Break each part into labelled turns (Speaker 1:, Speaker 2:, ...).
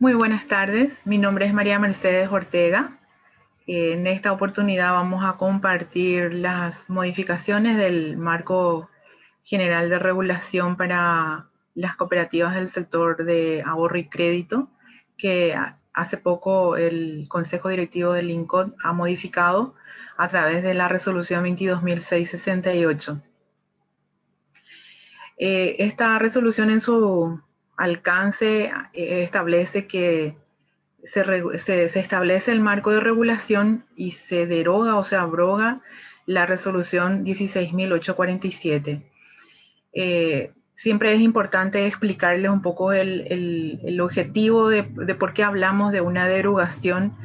Speaker 1: Muy buenas tardes, mi nombre es María Mercedes Ortega. En esta oportunidad vamos a compartir las modificaciones del marco general de regulación para las cooperativas del sector de ahorro y crédito, que hace poco el Consejo Directivo del INCOD ha modificado a través de la resolución 22.668. Esta resolución en su alcance establece que se establece el marco de regulación y se deroga o se abroga la resolución 16.847. Siempre es importante explicarles un poco el objetivo de por qué hablamos de una derogación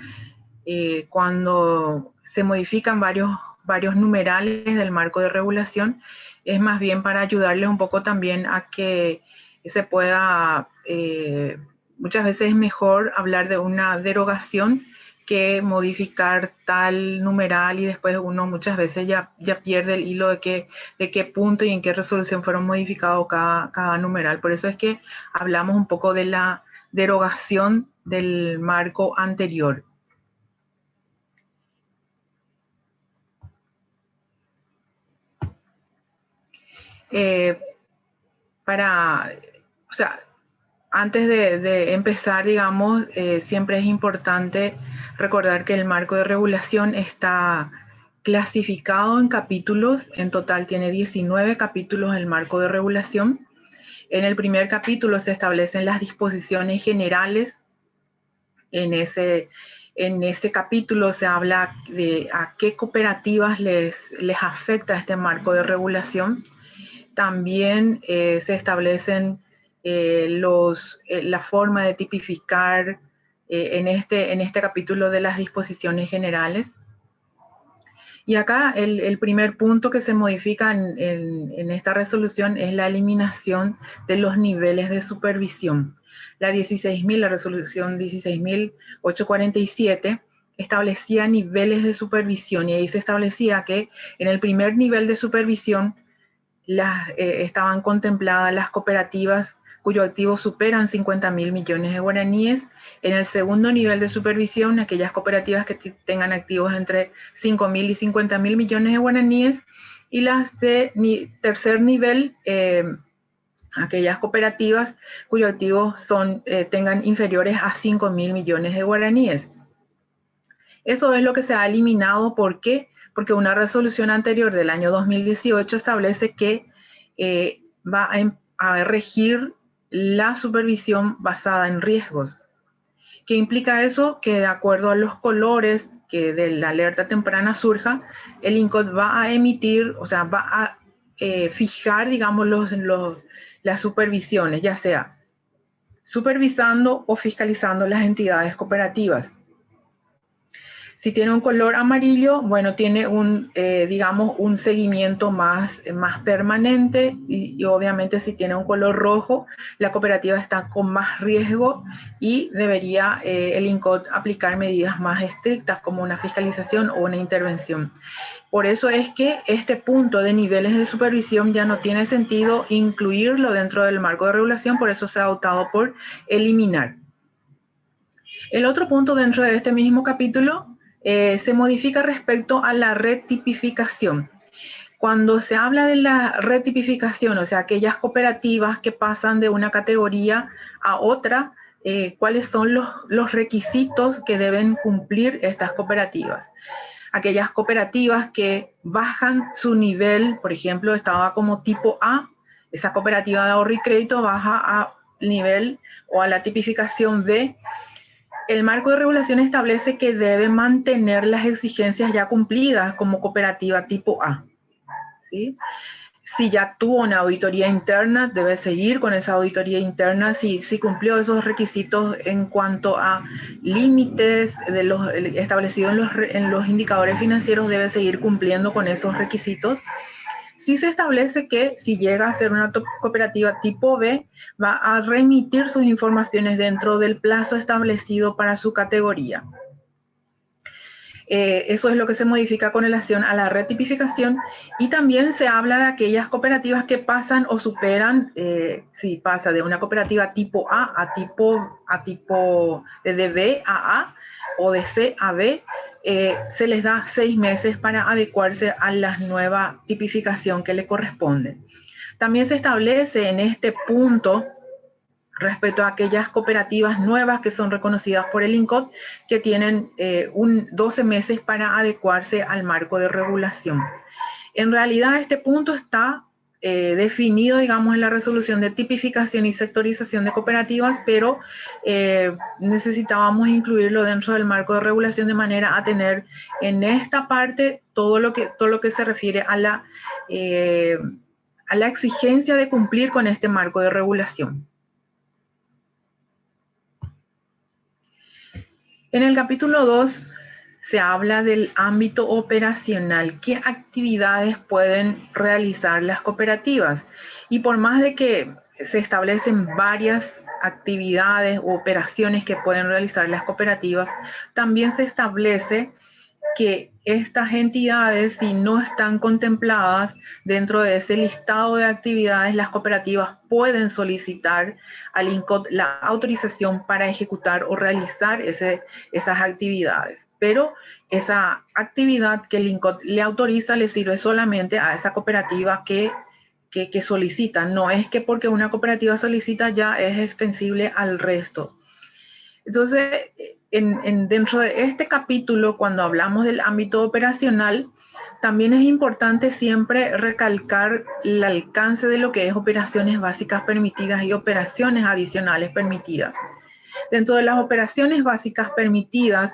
Speaker 1: cuando se modifican varios numerales del marco de regulación. Es más bien para ayudarles un poco también a que se pueda, muchas veces es mejor hablar de una derogación que modificar tal numeral y después uno muchas veces ya pierde el hilo de qué punto y en qué resolución fueron modificados cada numeral. Por eso es que hablamos un poco de la derogación del marco anterior. O sea, antes de empezar, digamos, siempre es importante recordar que el marco de regulación está clasificado en capítulos. En total tiene 19 capítulos el marco de regulación. En el primer capítulo se establecen las disposiciones generales. En ese capítulo se habla de a qué cooperativas les afecta este marco de regulación. También se establecen la forma de tipificar en este capítulo de las disposiciones generales. Y acá el primer punto que se modifica en esta resolución es la eliminación de los niveles de supervisión. La resolución 16.847 establecía niveles de supervisión y ahí se establecía que en el primer nivel de supervisión estaban contempladas las cooperativas cuyo activo superan 50.000 millones de guaraníes. En el segundo nivel de supervisión, aquellas cooperativas que tengan activos entre 5.000 y 50.000 millones de guaraníes. Y las de tercer nivel, aquellas cooperativas cuyos activos tengan inferiores a 5.000 millones de guaraníes. Eso es lo que se ha eliminado. ¿Por qué? Porque una resolución anterior del año 2018 establece que va a regir la supervisión basada en riesgos. ¿Qué implica eso? Que de acuerdo a los colores que de la alerta temprana surja, el INCOD va a emitir, o sea, va a fijar, digamos, las supervisiones, ya sea supervisando o fiscalizando las entidades cooperativas. Si tiene un color amarillo, bueno, tiene digamos, un seguimiento más permanente y obviamente si tiene un color rojo, la cooperativa está con más riesgo y debería el INCOD aplicar medidas más estrictas como una fiscalización o una intervención. Por eso es que este punto de niveles de supervisión ya no tiene sentido incluirlo dentro del marco de regulación, por eso se ha optado por eliminar. El otro punto dentro de este mismo capítulo se modifica respecto a la retipificación. Cuando se habla de la retipificación, o sea, aquellas cooperativas que pasan de una categoría a otra, ¿cuáles son los requisitos que deben cumplir estas cooperativas? Aquellas cooperativas que bajan su nivel, por ejemplo, estaba como tipo A, esa cooperativa de ahorro y crédito baja a nivel o a la tipificación B. El marco de regulación establece que debe mantener las exigencias ya cumplidas como cooperativa tipo A, ¿sí? Si ya tuvo una auditoría interna, debe seguir con esa auditoría interna. Si cumplió esos requisitos en cuanto a límites establecidos en los indicadores financieros, debe seguir cumpliendo con esos requisitos. Sí se establece que si llega a ser una cooperativa tipo B, va a remitir sus informaciones dentro del plazo establecido para su categoría. Eso es lo que se modifica con relación a la retipificación, y también se habla de aquellas cooperativas que pasan o superan, si pasa de una cooperativa tipo A a tipo de B a A o de C a B, se les da 6 meses para adecuarse a la nueva tipificación que le corresponde. También se establece en este punto respecto a aquellas cooperativas nuevas que son reconocidas por el INCOT, que tienen 12 meses para adecuarse al marco de regulación. En realidad este punto está definido, digamos, en la resolución de tipificación y sectorización de cooperativas, pero necesitábamos incluirlo dentro del marco de regulación de manera a tener en esta parte todo lo que se refiere a la exigencia de cumplir con este marco de regulación. En el capítulo 2 se habla del ámbito operacional, qué actividades pueden realizar las cooperativas. Y por más de que se establecen varias actividades u operaciones que pueden realizar las cooperativas, también se establece que estas entidades, si no están contempladas dentro de ese listado de actividades, las cooperativas pueden solicitar al INCOT la autorización para ejecutar o realizar esas actividades. Pero esa actividad que el INCOT le autoriza le sirve solamente a esa cooperativa que solicita. No es que porque una cooperativa solicita ya es extensible al resto. Entonces, dentro de este capítulo, cuando hablamos del ámbito operacional, también es importante siempre recalcar el alcance de lo que es operaciones básicas permitidas y operaciones adicionales permitidas. Dentro de las operaciones básicas permitidas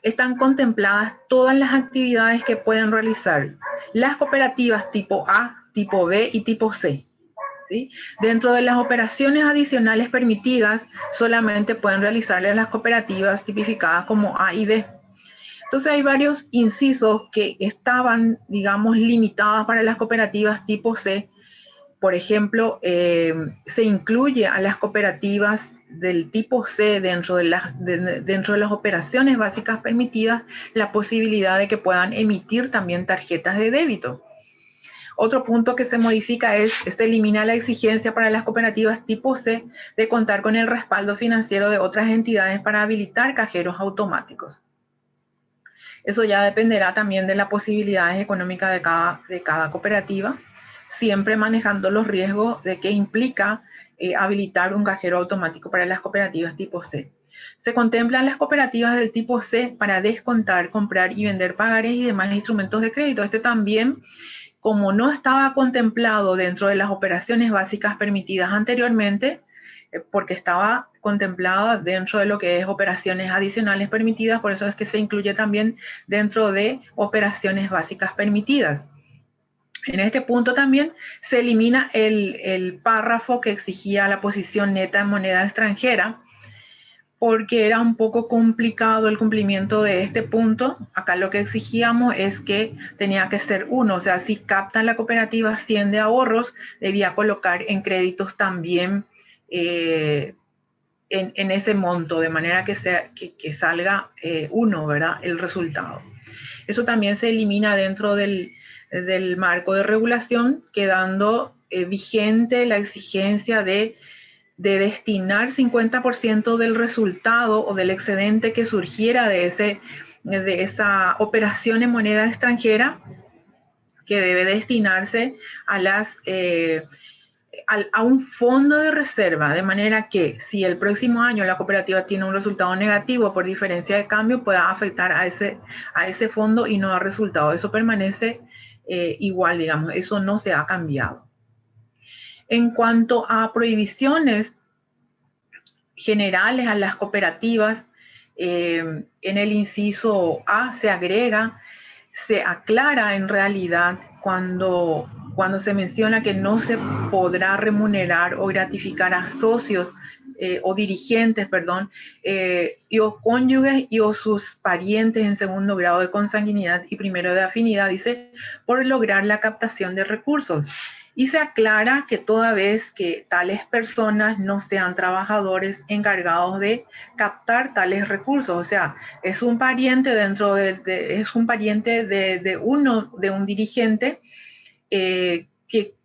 Speaker 1: están contempladas todas las actividades que pueden realizar las cooperativas tipo A, tipo B y tipo C. ¿Sí? Dentro de las operaciones adicionales permitidas, solamente pueden realizarle a las cooperativas tipificadas como A y B. Entonces hay varios incisos que estaban, digamos, limitadas para las cooperativas tipo C. Por ejemplo, se incluye a las cooperativas del tipo C dentro de las operaciones básicas permitidas la posibilidad de que puedan emitir también tarjetas de débito. Otro punto que se modifica se elimina la exigencia para las cooperativas tipo C de contar con el respaldo financiero de otras entidades para habilitar cajeros automáticos. Eso ya dependerá también de las posibilidades económicas de cada cooperativa, siempre manejando los riesgos de que implica habilitar un cajero automático para las cooperativas tipo C. Se contemplan las cooperativas del tipo C para descontar, comprar y vender pagares y demás instrumentos de crédito. Este también, como no estaba contemplado dentro de las operaciones básicas permitidas anteriormente, porque estaba contemplada dentro de lo que es operaciones adicionales permitidas, por eso es que se incluye también dentro de operaciones básicas permitidas. En este punto también se elimina el párrafo que exigía la posición neta en moneda extranjera, porque era un poco complicado el cumplimiento de este punto. Acá lo que exigíamos es que tenía que ser 1, o sea, si captan la cooperativa 100 de ahorros, debía colocar en créditos también en ese monto, de manera que salga 1, ¿verdad?, el resultado. Eso también se elimina dentro del marco de regulación, quedando vigente la exigencia de destinar 50% del resultado o del excedente que surgiera de esa operación en moneda extranjera, que debe destinarse a un fondo de reserva, de manera que si el próximo año la cooperativa tiene un resultado negativo por diferencia de cambio, pueda afectar a ese fondo y no a resultado. Eso permanece igual, digamos, eso no se ha cambiado. En cuanto a prohibiciones generales a las cooperativas, en el inciso A se aclara en realidad cuando se menciona que no se podrá remunerar o gratificar a socios o dirigentes, y o cónyuges y o sus parientes en segundo grado de consanguinidad y primero de afinidad, dice, por lograr la captación de recursos. y se aclara que toda vez que tales personas no sean trabajadores encargados de captar tales recursos, o sea, es un pariente es un pariente de un dirigente que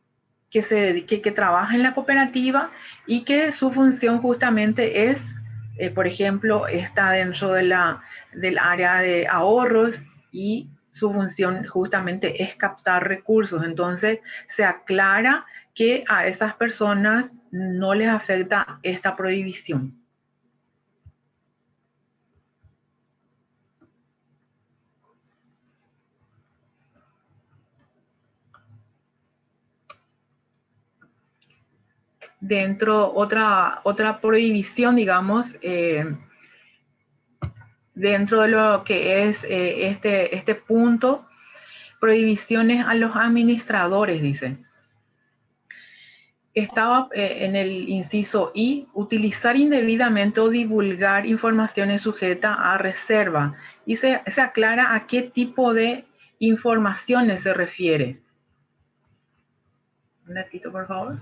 Speaker 1: trabaja en la cooperativa y que su función justamente es, por ejemplo, está dentro del área de ahorros y su función justamente es captar recursos. Entonces se aclara que a esas personas no les afecta esta prohibición. Otra prohibición, digamos, dentro de lo que es este punto, prohibiciones a los administradores, dice. Estaba en el inciso I, utilizar indebidamente o divulgar informaciones sujetas a reserva. Y se aclara a qué tipo de informaciones se refiere. Un ratito, por favor.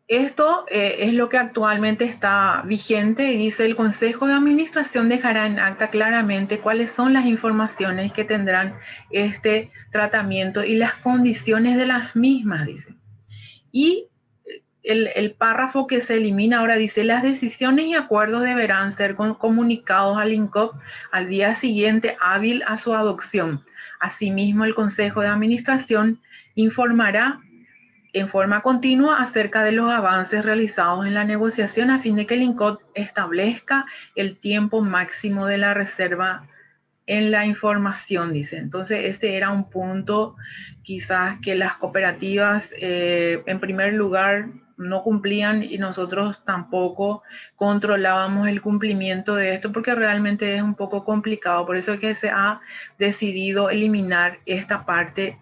Speaker 1: Esto es lo que actualmente está vigente y dice: el Consejo de Administración dejará en acta claramente cuáles son las informaciones que tendrán este tratamiento y las condiciones de las mismas, dice. Y el párrafo que se elimina ahora dice: las decisiones y acuerdos deberán ser comunicados al INCOP al día siguiente hábil a su adopción. Asimismo, el Consejo de Administración informará en forma continua acerca de los avances realizados en la negociación a fin de que el INCOP establezca el tiempo máximo de la reserva en la información, dice. Entonces, este era un punto quizás que las cooperativas, en primer lugar, no cumplían y nosotros tampoco controlábamos el cumplimiento de esto porque realmente es un poco complicado. Por eso es que se ha decidido eliminar esta parte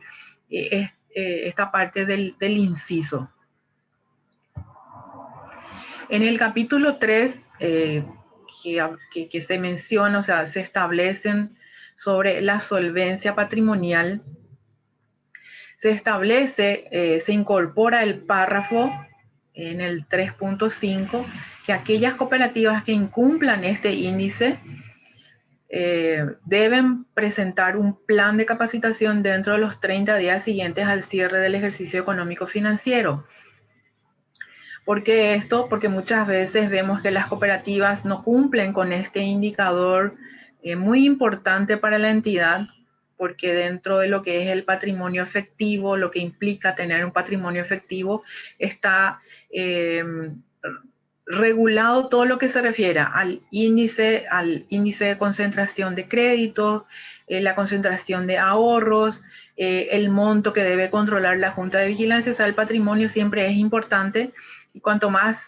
Speaker 1: del inciso. En el capítulo 3, que se menciona, o sea, se establecen sobre la solvencia patrimonial, se establece, se incorpora el párrafo en el 3.5, que aquellas cooperativas que incumplan este índice deben presentar un plan de capacitación dentro de los 30 días siguientes al cierre del ejercicio económico financiero. ¿Por qué esto? Porque muchas veces vemos que las cooperativas no cumplen con este indicador muy importante para la entidad, porque dentro de lo que es el patrimonio efectivo, lo que implica tener un patrimonio efectivo, está regulado todo lo que se refiere al índice de concentración de créditos, la concentración de ahorros, el monto que debe controlar la Junta de Vigilancia. O sea, el patrimonio siempre es importante y cuanto más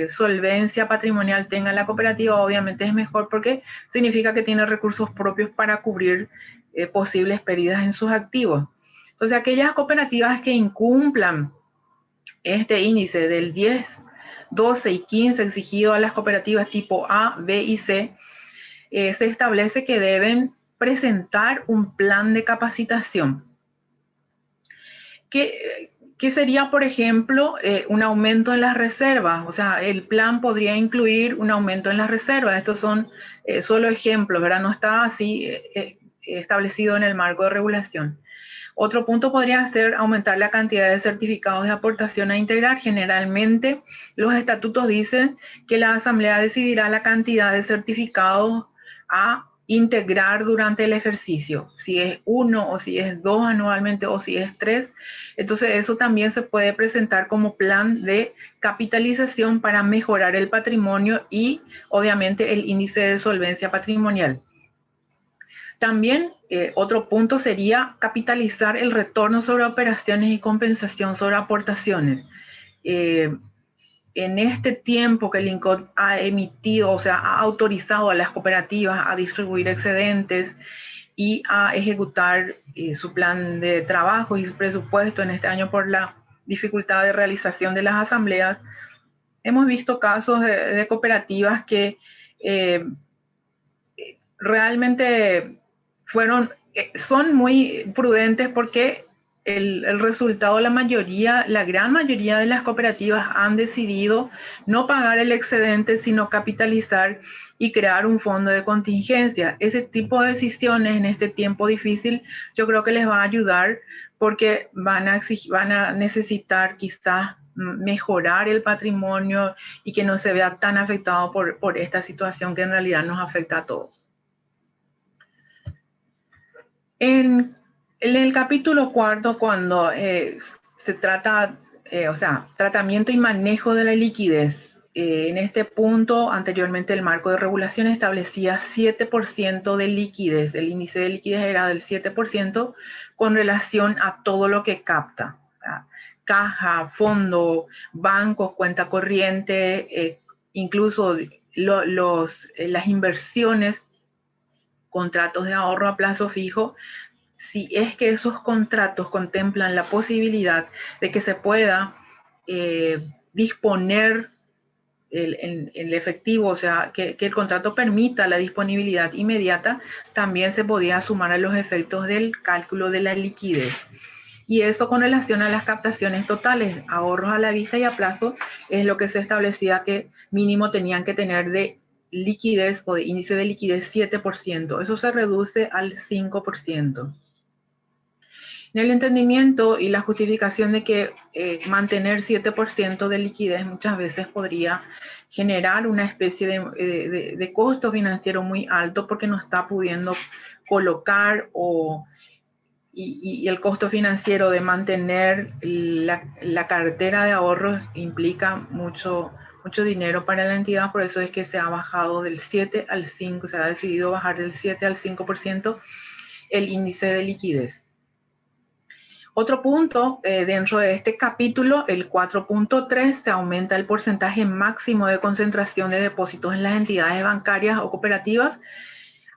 Speaker 1: solvencia patrimonial tenga la cooperativa, obviamente es mejor porque significa que tiene recursos propios para cubrir posibles pérdidas en sus activos. Entonces, aquellas cooperativas que incumplan este índice del 10, 12 y 15 exigido a las cooperativas tipo A, B y C, se establece que deben presentar un plan de capacitación. ¿Qué sería, por ejemplo, un aumento en las reservas? O sea, el plan podría incluir un aumento en las reservas. Estos son solo ejemplos, ¿verdad? No está así establecido en el marco de regulación. Otro punto podría ser aumentar la cantidad de certificados de aportación a integrar. Generalmente los estatutos dicen que la asamblea decidirá la cantidad de certificados a integrar durante el ejercicio, si es 1 o si es 2 anualmente o si es 3. Entonces eso también se puede presentar como plan de capitalización para mejorar el patrimonio y obviamente el índice de solvencia patrimonial. También otro punto sería capitalizar el retorno sobre operaciones y compensación sobre aportaciones. En este tiempo que el INCOP ha emitido, o sea, ha autorizado a las cooperativas a distribuir excedentes y a ejecutar su plan de trabajo y su presupuesto en este año por la dificultad de realización de las asambleas, hemos visto casos de cooperativas que realmente son muy prudentes porque el resultado, la gran mayoría de las cooperativas han decidido no pagar el excedente, sino capitalizar y crear un fondo de contingencia. Ese tipo de decisiones en este tiempo difícil yo creo que les va a ayudar porque van a necesitar quizás mejorar el patrimonio y que no se vea tan afectado por esta situación que en realidad nos afecta a todos. En el capítulo cuarto, cuando se trata, tratamiento y manejo de la liquidez, en este punto, anteriormente el marco de regulación establecía 7% de liquidez, el índice de liquidez era del 7% con relación a todo lo que capta, ¿verdad? Caja, fondo, bancos, cuenta corriente, incluso las inversiones, contratos de ahorro a plazo fijo, si es que esos contratos contemplan la posibilidad de que se pueda disponer el efectivo, o sea, que el contrato permita la disponibilidad inmediata, también se podía sumar a los efectos del cálculo de la liquidez. Y eso con relación a las captaciones totales, ahorros a la vista y a plazo, es lo que se establecía que mínimo tenían que tener de liquidez o de índice de liquidez 7%. Eso se reduce al 5%. En el entendimiento y la justificación de que mantener 7% de liquidez muchas veces podría generar una especie de costo financiero muy alto porque no está pudiendo colocar y el costo financiero de mantener la cartera de ahorros implica mucho dinero para la entidad, por eso es que se ha bajado del 7 al 5, se ha decidido bajar del 7 al 5% el índice de liquidez. Otro punto, dentro de este capítulo, el 4.3, se aumenta el porcentaje máximo de concentración de depósitos en las entidades bancarias o cooperativas.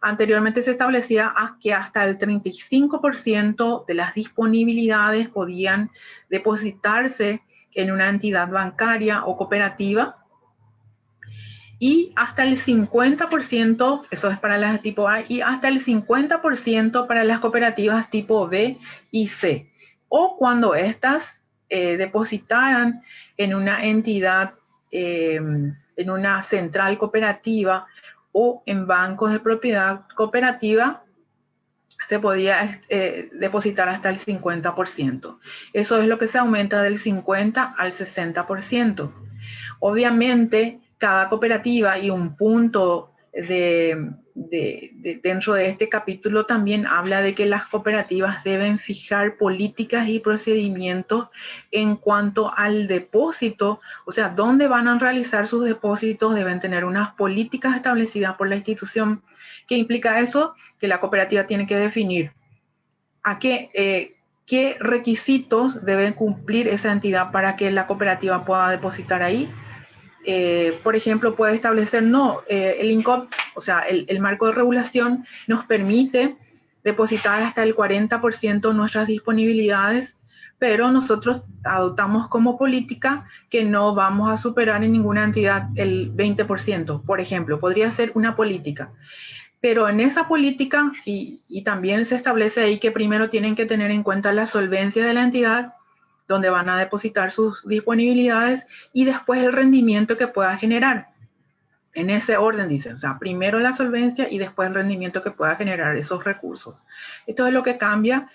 Speaker 1: Anteriormente se establecía que hasta el 35% de las disponibilidades podían depositarse en una entidad bancaria o cooperativa y hasta el 50%, eso es para las tipo A, y hasta el 50% para las cooperativas tipo B y C. O cuando estas depositaran en una entidad, en una central cooperativa o en bancos de propiedad cooperativa, se podía depositar hasta el 50%. Eso es lo que se aumenta del 50 al 60%. Obviamente, cada cooperativa y un punto dentro de este capítulo también habla de que las cooperativas deben fijar políticas y procedimientos en cuanto al depósito, o sea, dónde van a realizar sus depósitos, deben tener unas políticas establecidas por la institución. ¿Qué implica eso? Que la cooperativa tiene que definir qué requisitos debe cumplir esa entidad para que la cooperativa pueda depositar ahí. Por ejemplo, puede establecer, el INCOP, o sea, el marco de regulación nos permite depositar hasta el 40% de nuestras disponibilidades, pero nosotros adoptamos como política que no vamos a superar en ninguna entidad el 20%, por ejemplo, podría ser una política. Pero en esa política, y también se establece ahí que primero tienen que tener en cuenta la solvencia de la entidad, donde van a depositar sus disponibilidades, y después el rendimiento que pueda generar. En ese orden dice, o sea, primero la solvencia y después el rendimiento que pueda generar esos recursos. Esto es lo que cambia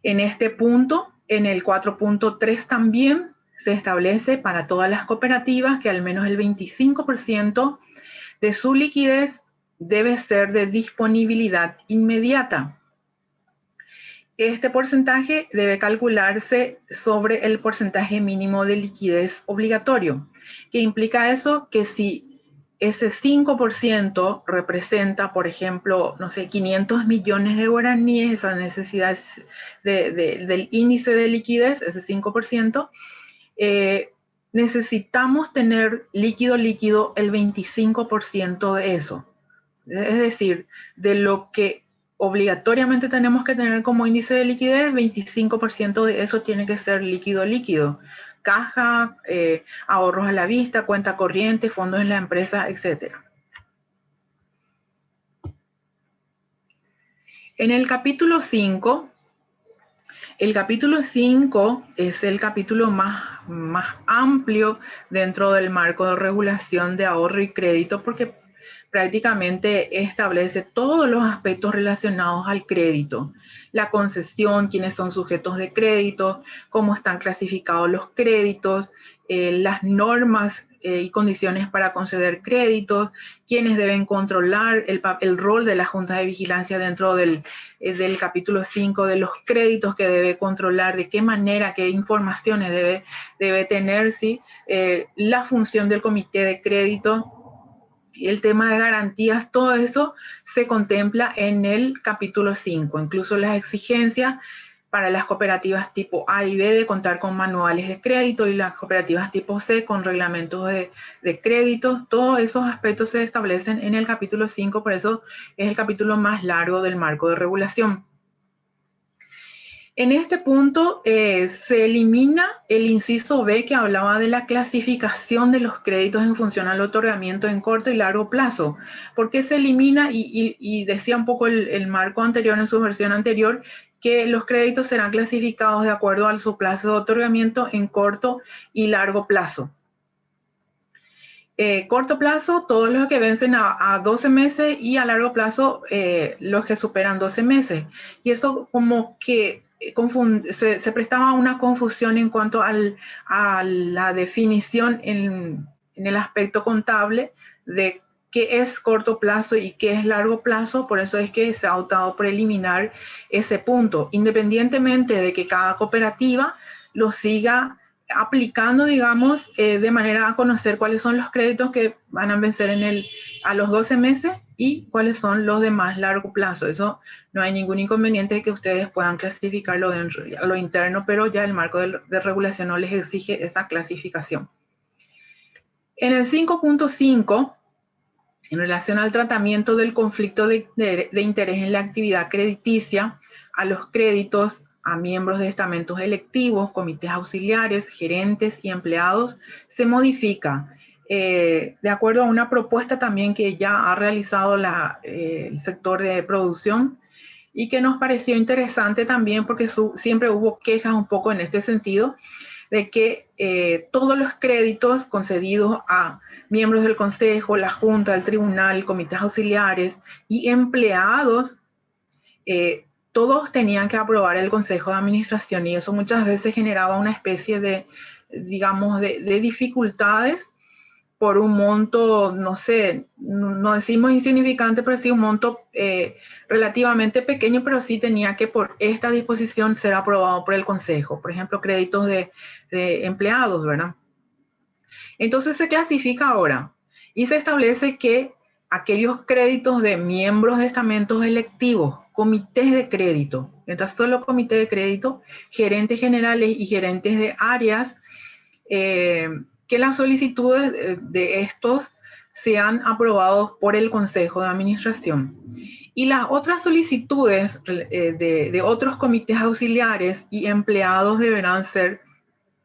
Speaker 1: en este punto. En el 4.3 también se establece para todas las cooperativas que al menos el 25% de su liquidez debe ser de disponibilidad inmediata. Este porcentaje debe calcularse sobre el porcentaje mínimo de liquidez obligatorio. ¿Qué implica eso? Que si ese 5% representa, por ejemplo, 500 millones de guaraníes, esa necesidad del índice de liquidez, ese 5%, necesitamos tener líquido el 25% de eso. Es decir, de lo que obligatoriamente tenemos que tener como índice de liquidez, 25% de eso tiene que ser líquido. Caja, ahorros a la vista, cuenta corriente, fondos en la empresa, etc. En el capítulo 5 El capítulo 5 es el capítulo más amplio dentro del marco de regulación de ahorro y crédito porque prácticamente establece todos los aspectos relacionados al crédito, la concesión, quiénes son sujetos de crédito, cómo están clasificados los créditos, las normas y condiciones para conceder créditos, quiénes deben controlar el rol de la Junta de Vigilancia dentro del capítulo 5 de los créditos que debe controlar, de qué manera, qué informaciones debe tener, ¿sí? La función del comité de crédito, el tema de garantías, todo eso se contempla en el capítulo 5, incluso las exigencias para las cooperativas tipo A y B de contar con manuales de crédito y las cooperativas tipo C con reglamentos de crédito. Todos esos aspectos se establecen en el capítulo 5, por eso es el capítulo más largo del marco de regulación. En este punto se elimina el inciso B que hablaba de la clasificación de los créditos en función al otorgamiento en corto y largo plazo. ¿Por qué se elimina? Y decía un poco el marco anterior en su versión anterior, que los créditos serán clasificados de acuerdo a su plazo de otorgamiento en corto y largo plazo. Corto plazo, todos los que vencen a 12 meses y a largo plazo, los que superan 12 meses. Y esto como que se prestaba una confusión en cuanto a la definición en el aspecto contable de qué es corto plazo y qué es largo plazo. Por eso es que se ha optado por eliminar ese punto, independientemente de que cada cooperativa lo siga aplicando, digamos, de manera a conocer cuáles son los créditos que van a vencer a los 12 meses y cuáles son los de más largo plazo. Eso no hay ningún inconveniente de que ustedes puedan clasificarlo dentro a lo interno, pero ya el marco de regulación no les exige esa clasificación. En el 5.5, en relación al tratamiento del conflicto de interés en la actividad crediticia, a los créditos a miembros de estamentos electivos, comités auxiliares, gerentes y empleados, se modifica de acuerdo a una propuesta también que ya ha realizado el sector de producción y que nos pareció interesante también porque siempre hubo quejas un poco en este sentido, de que todos los créditos concedidos a miembros del Consejo, la Junta, el Tribunal, comités auxiliares y empleados, todos tenían que aprobar el Consejo de Administración y eso muchas veces generaba una especie de, digamos, de dificultades por un monto, no sé, no decimos insignificante, pero sí un monto relativamente pequeño, pero sí tenía que por esta disposición ser aprobado por el Consejo. Por ejemplo, créditos de empleados, ¿verdad? Entonces se clasifica ahora y se establece que aquellos créditos de miembros de estamentos electivos, comités de crédito, entonces solo comité de crédito, gerentes generales y gerentes de áreas, que las solicitudes de estos sean aprobados por el Consejo de Administración. Y las otras solicitudes de otros comités auxiliares y empleados deberán ser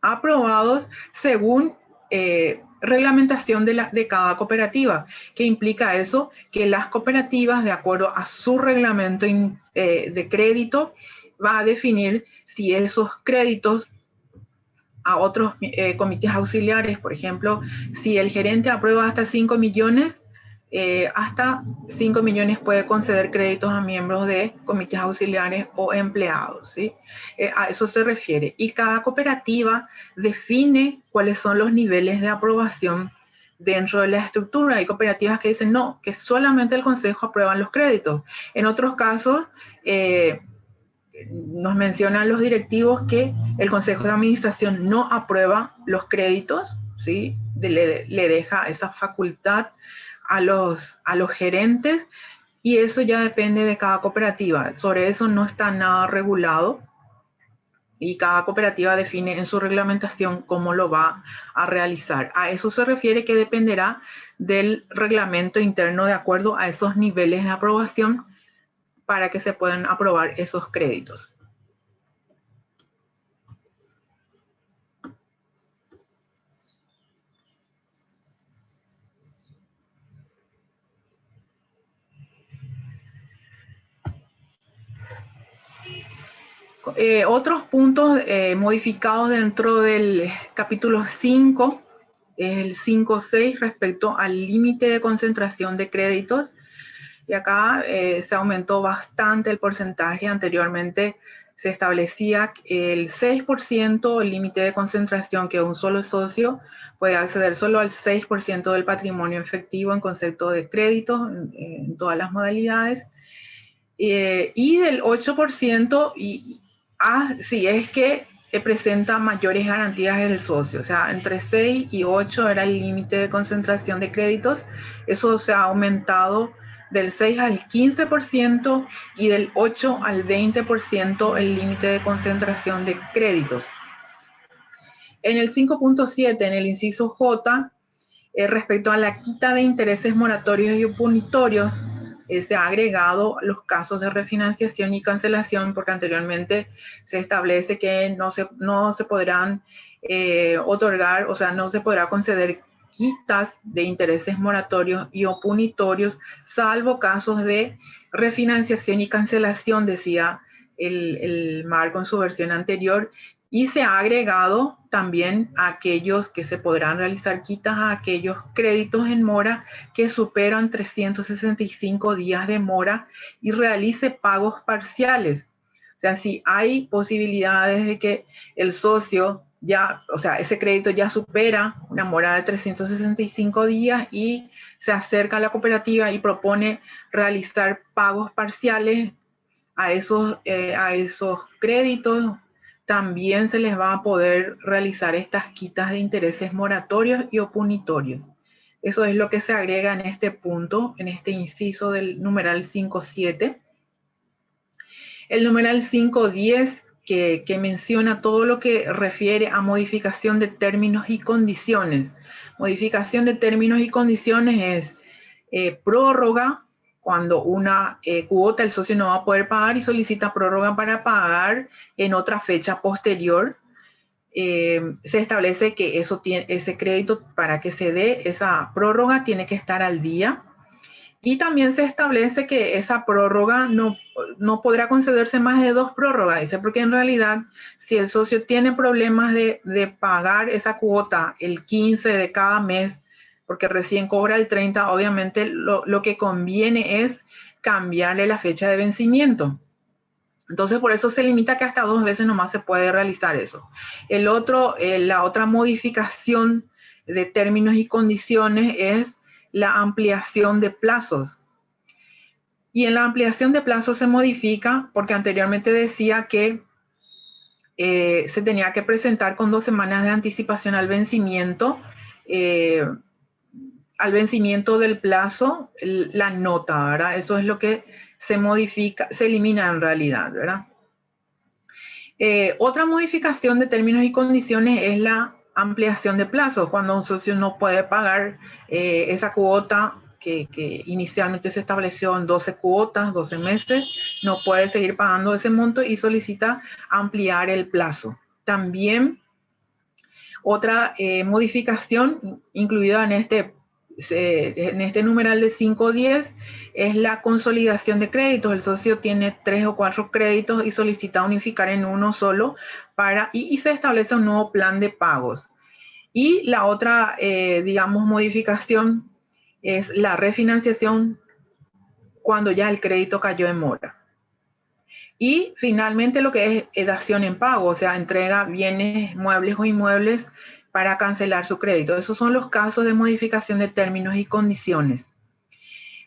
Speaker 1: aprobados según reglamentación de cada cooperativa. ¿Qué implica eso? Que las cooperativas, de acuerdo a su reglamento de crédito, va a definir si esos créditos a otros comités auxiliares, por ejemplo, si el gerente aprueba hasta 5 millones, hasta 5 millones puede conceder créditos a miembros de comités auxiliares o empleados, ¿sí? A eso se refiere. Y cada cooperativa define cuáles son los niveles de aprobación dentro de la estructura. Hay cooperativas que dicen no, que solamente el consejo aprueba los créditos. En otros casos, nos mencionan los directivos que el Consejo de Administración no aprueba los créditos, ¿sí? Le deja esa facultad a los gerentes y eso ya depende de cada cooperativa. Sobre eso no está nada regulado y cada cooperativa define en su reglamentación cómo lo va a realizar. A eso se refiere que dependerá del reglamento interno de acuerdo a esos niveles de aprobación para que se puedan aprobar esos créditos. otros puntos modificados dentro del capítulo 5, es el 5.6 respecto al límite de concentración de créditos. Y acá se aumentó bastante el porcentaje. Anteriormente se establecía el 6%, el límite de concentración, que un solo socio puede acceder solo al 6% del patrimonio efectivo en concepto de créditos en todas las modalidades. Y del 8% si es que presenta mayores garantías del socio. O sea, entre 6 y 8 era el límite de concentración de créditos. Eso se ha aumentado del 6 al 15% y del 8 al 20% el límite de concentración de créditos. En el 5.7, en el inciso J, respecto a la quita de intereses moratorios y oponitorios, se ha agregado los casos de refinanciación y cancelación, porque anteriormente se establece que no se podrán otorgar, o sea, no se podrá conceder quitas de intereses moratorios y oponitorios, salvo casos de refinanciación y cancelación, decía el marco en su versión anterior, y se ha agregado también a aquellos que se podrán realizar quitas a aquellos créditos en mora que superan 365 días de mora y realice pagos parciales. O sea, si hay posibilidades de que el socio o sea, ese crédito ya supera una mora de 365 días y se acerca a la cooperativa y propone realizar pagos parciales a esos créditos, también se les va a poder realizar estas quitas de intereses moratorios y oponitorios. Eso es lo que se agrega en este punto, en este inciso del numeral 5.7. El numeral 5.10, que menciona todo lo que refiere a modificación de términos y condiciones. Modificación de términos y condiciones es prórroga, cuando una cuota el socio no va a poder pagar y solicita prórroga para pagar en otra fecha posterior. Se establece que ese crédito, para que se dé esa prórroga, tiene que estar al día. Y también se establece que esa prórroga no podrá concederse más de 2 prórrogas, dice, porque en realidad si el socio tiene problemas de pagar esa cuota el 15 de cada mes, porque recién cobra el 30, obviamente lo que conviene es cambiarle la fecha de vencimiento. Entonces, por eso se limita que hasta 2 veces nomás se puede realizar eso. La otra modificación de términos y condiciones es la ampliación de plazos. Y en la ampliación de plazos se modifica porque anteriormente decía que se tenía que presentar con 2 semanas de anticipación al vencimiento del plazo, la nota, ¿verdad? Eso es lo que se modifica, se elimina en realidad, ¿verdad? Otra modificación de términos y condiciones es la ampliación de plazos, cuando un socio no puede pagar esa cuota que inicialmente se estableció en 12 cuotas, 12 meses, no puede seguir pagando ese monto y solicita ampliar el plazo. También otra modificación incluida en este numeral de 5.10 es la consolidación de créditos. El socio tiene 3 o 4 créditos y solicita unificar en uno solo y se establece un nuevo plan de pagos. Y la otra, modificación es la refinanciación cuando ya el crédito cayó en mora. Y finalmente lo que es dación en pago, o sea, entrega bienes muebles o inmuebles para cancelar su crédito. Esos son los casos de modificación de términos y condiciones.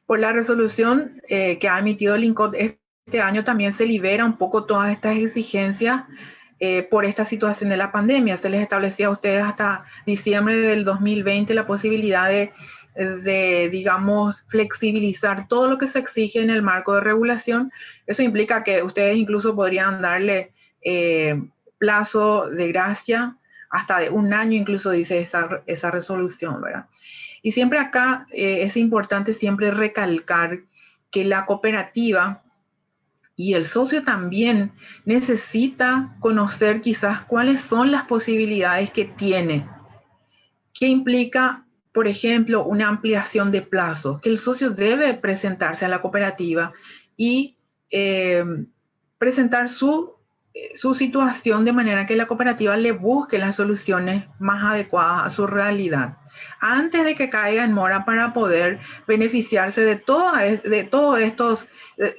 Speaker 1: Por la resolución que ha emitido el INCOT este año también se libera un poco todas estas exigencias por esta situación de la pandemia. Se les establecía a ustedes hasta diciembre del 2020 la posibilidad de, digamos, flexibilizar todo lo que se exige en el marco de regulación. Eso implica que ustedes incluso podrían darle plazo de gracia hasta de 1 año, incluso dice esa resolución, ¿verdad? Y siempre acá es importante siempre recalcar que la cooperativa y el socio también necesita conocer quizás cuáles son las posibilidades que tiene. ¿Qué implica, por ejemplo, una ampliación de plazos? Que el socio debe presentarse a la cooperativa y presentar su su situación de manera que la cooperativa le busque las soluciones más adecuadas a su realidad, antes de que caiga en mora para poder beneficiarse de todos estos,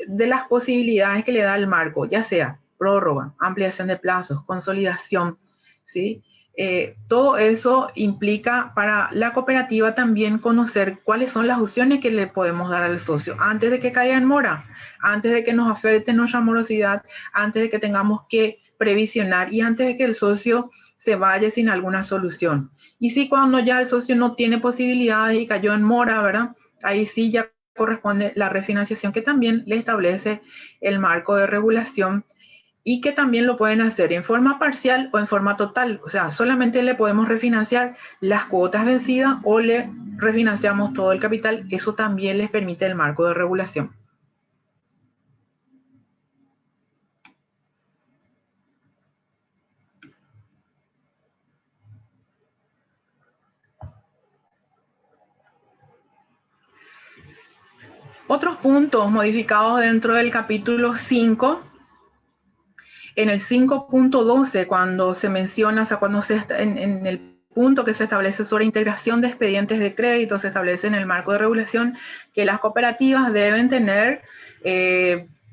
Speaker 1: de las posibilidades que le da el marco, ya sea prórroga, ampliación de plazos, consolidación, ¿sí? Todo eso implica para la cooperativa también conocer cuáles son las opciones que le podemos dar al socio antes de que caiga en mora, antes de que nos afecte nuestra morosidad, antes de que tengamos que previsionar y antes de que el socio se vaya sin alguna solución. Y sí, cuando ya el socio no tiene posibilidades y cayó en mora, ¿verdad? Ahí sí ya corresponde la refinanciación que también le establece el marco de regulación y que también lo pueden hacer en forma parcial o en forma total. O sea, solamente le podemos refinanciar las cuotas vencidas o le refinanciamos todo el capital. Eso también les permite el marco de regulación. Otros puntos modificados dentro del capítulo 5, en el 5.12, cuando se menciona, o sea, cuando se está en el punto que se establece sobre integración de expedientes de crédito, se establece en el marco de regulación que las cooperativas deben tener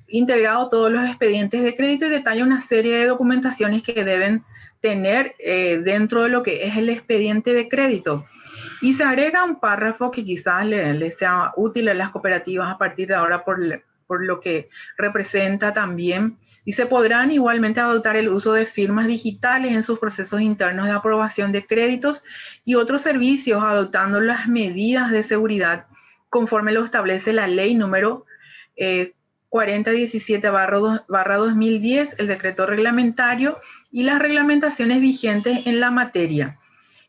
Speaker 1: integrado todos los expedientes de crédito y detalla una serie de documentaciones que deben tener dentro de lo que es el expediente de crédito. Y se agrega un párrafo que quizás le sea útil a las cooperativas a partir de ahora por lo que representa también. Y se podrán igualmente adoptar el uso de firmas digitales en sus procesos internos de aprobación de créditos y otros servicios, adoptando las medidas de seguridad conforme lo establece la ley número 4017/2010, el decreto reglamentario y las reglamentaciones vigentes en la materia.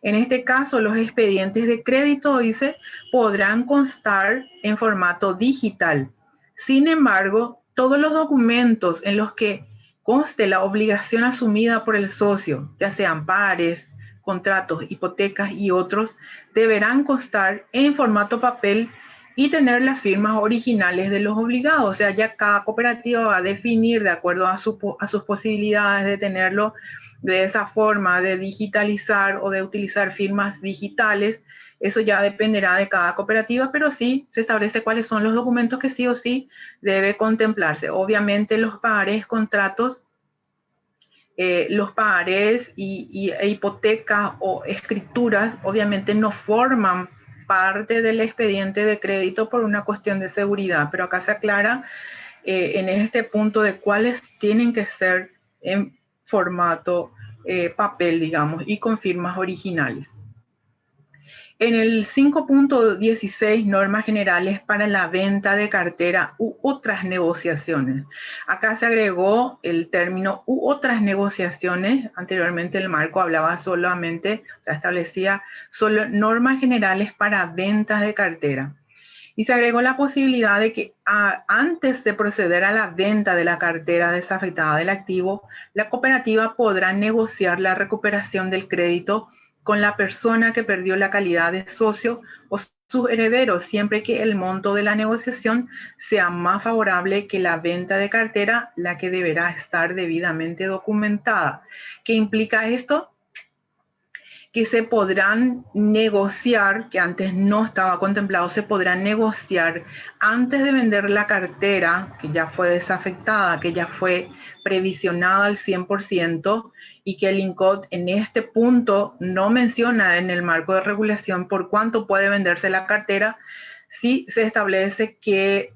Speaker 1: En este caso, los expedientes de crédito, dice, podrán constar en formato digital. Sin embargo, todos los documentos en los que conste la obligación asumida por el socio, ya sean pares, contratos, hipotecas y otros, deberán constar en formato papel y tener las firmas originales de los obligados. O sea, ya cada cooperativa va a definir de acuerdo a sus posibilidades de tenerlo de esa forma, de digitalizar o de utilizar firmas digitales. Eso ya dependerá de cada cooperativa, pero sí se establece cuáles son los documentos que sí o sí debe contemplarse. Obviamente los pagarés, contratos, los pagarés e hipotecas o escrituras obviamente no forman parte del expediente de crédito por una cuestión de seguridad, pero acá se aclara en este punto de cuáles tienen que ser en formato papel, digamos, y con firmas originales. En el 5.16, normas generales para la venta de cartera u otras negociaciones. Acá se agregó el término u otras negociaciones. Anteriormente el marco hablaba solamente, o sea, establecía solo normas generales para ventas de cartera. Y se agregó la posibilidad de que antes de proceder a la venta de la cartera desafectada del activo, la cooperativa podrá negociar la recuperación del crédito con la persona que perdió la calidad de socio o sus herederos, siempre que el monto de la negociación sea más favorable que la venta de cartera, la que deberá estar debidamente documentada. ¿Qué implica esto? Que se podrán negociar, que antes no estaba contemplado, se podrán negociar antes de vender la cartera, que ya fue desafectada, que ya fue previsionada al 100%, y que el INCOT en este punto no menciona en el marco de regulación por cuánto puede venderse la cartera, sí se establece que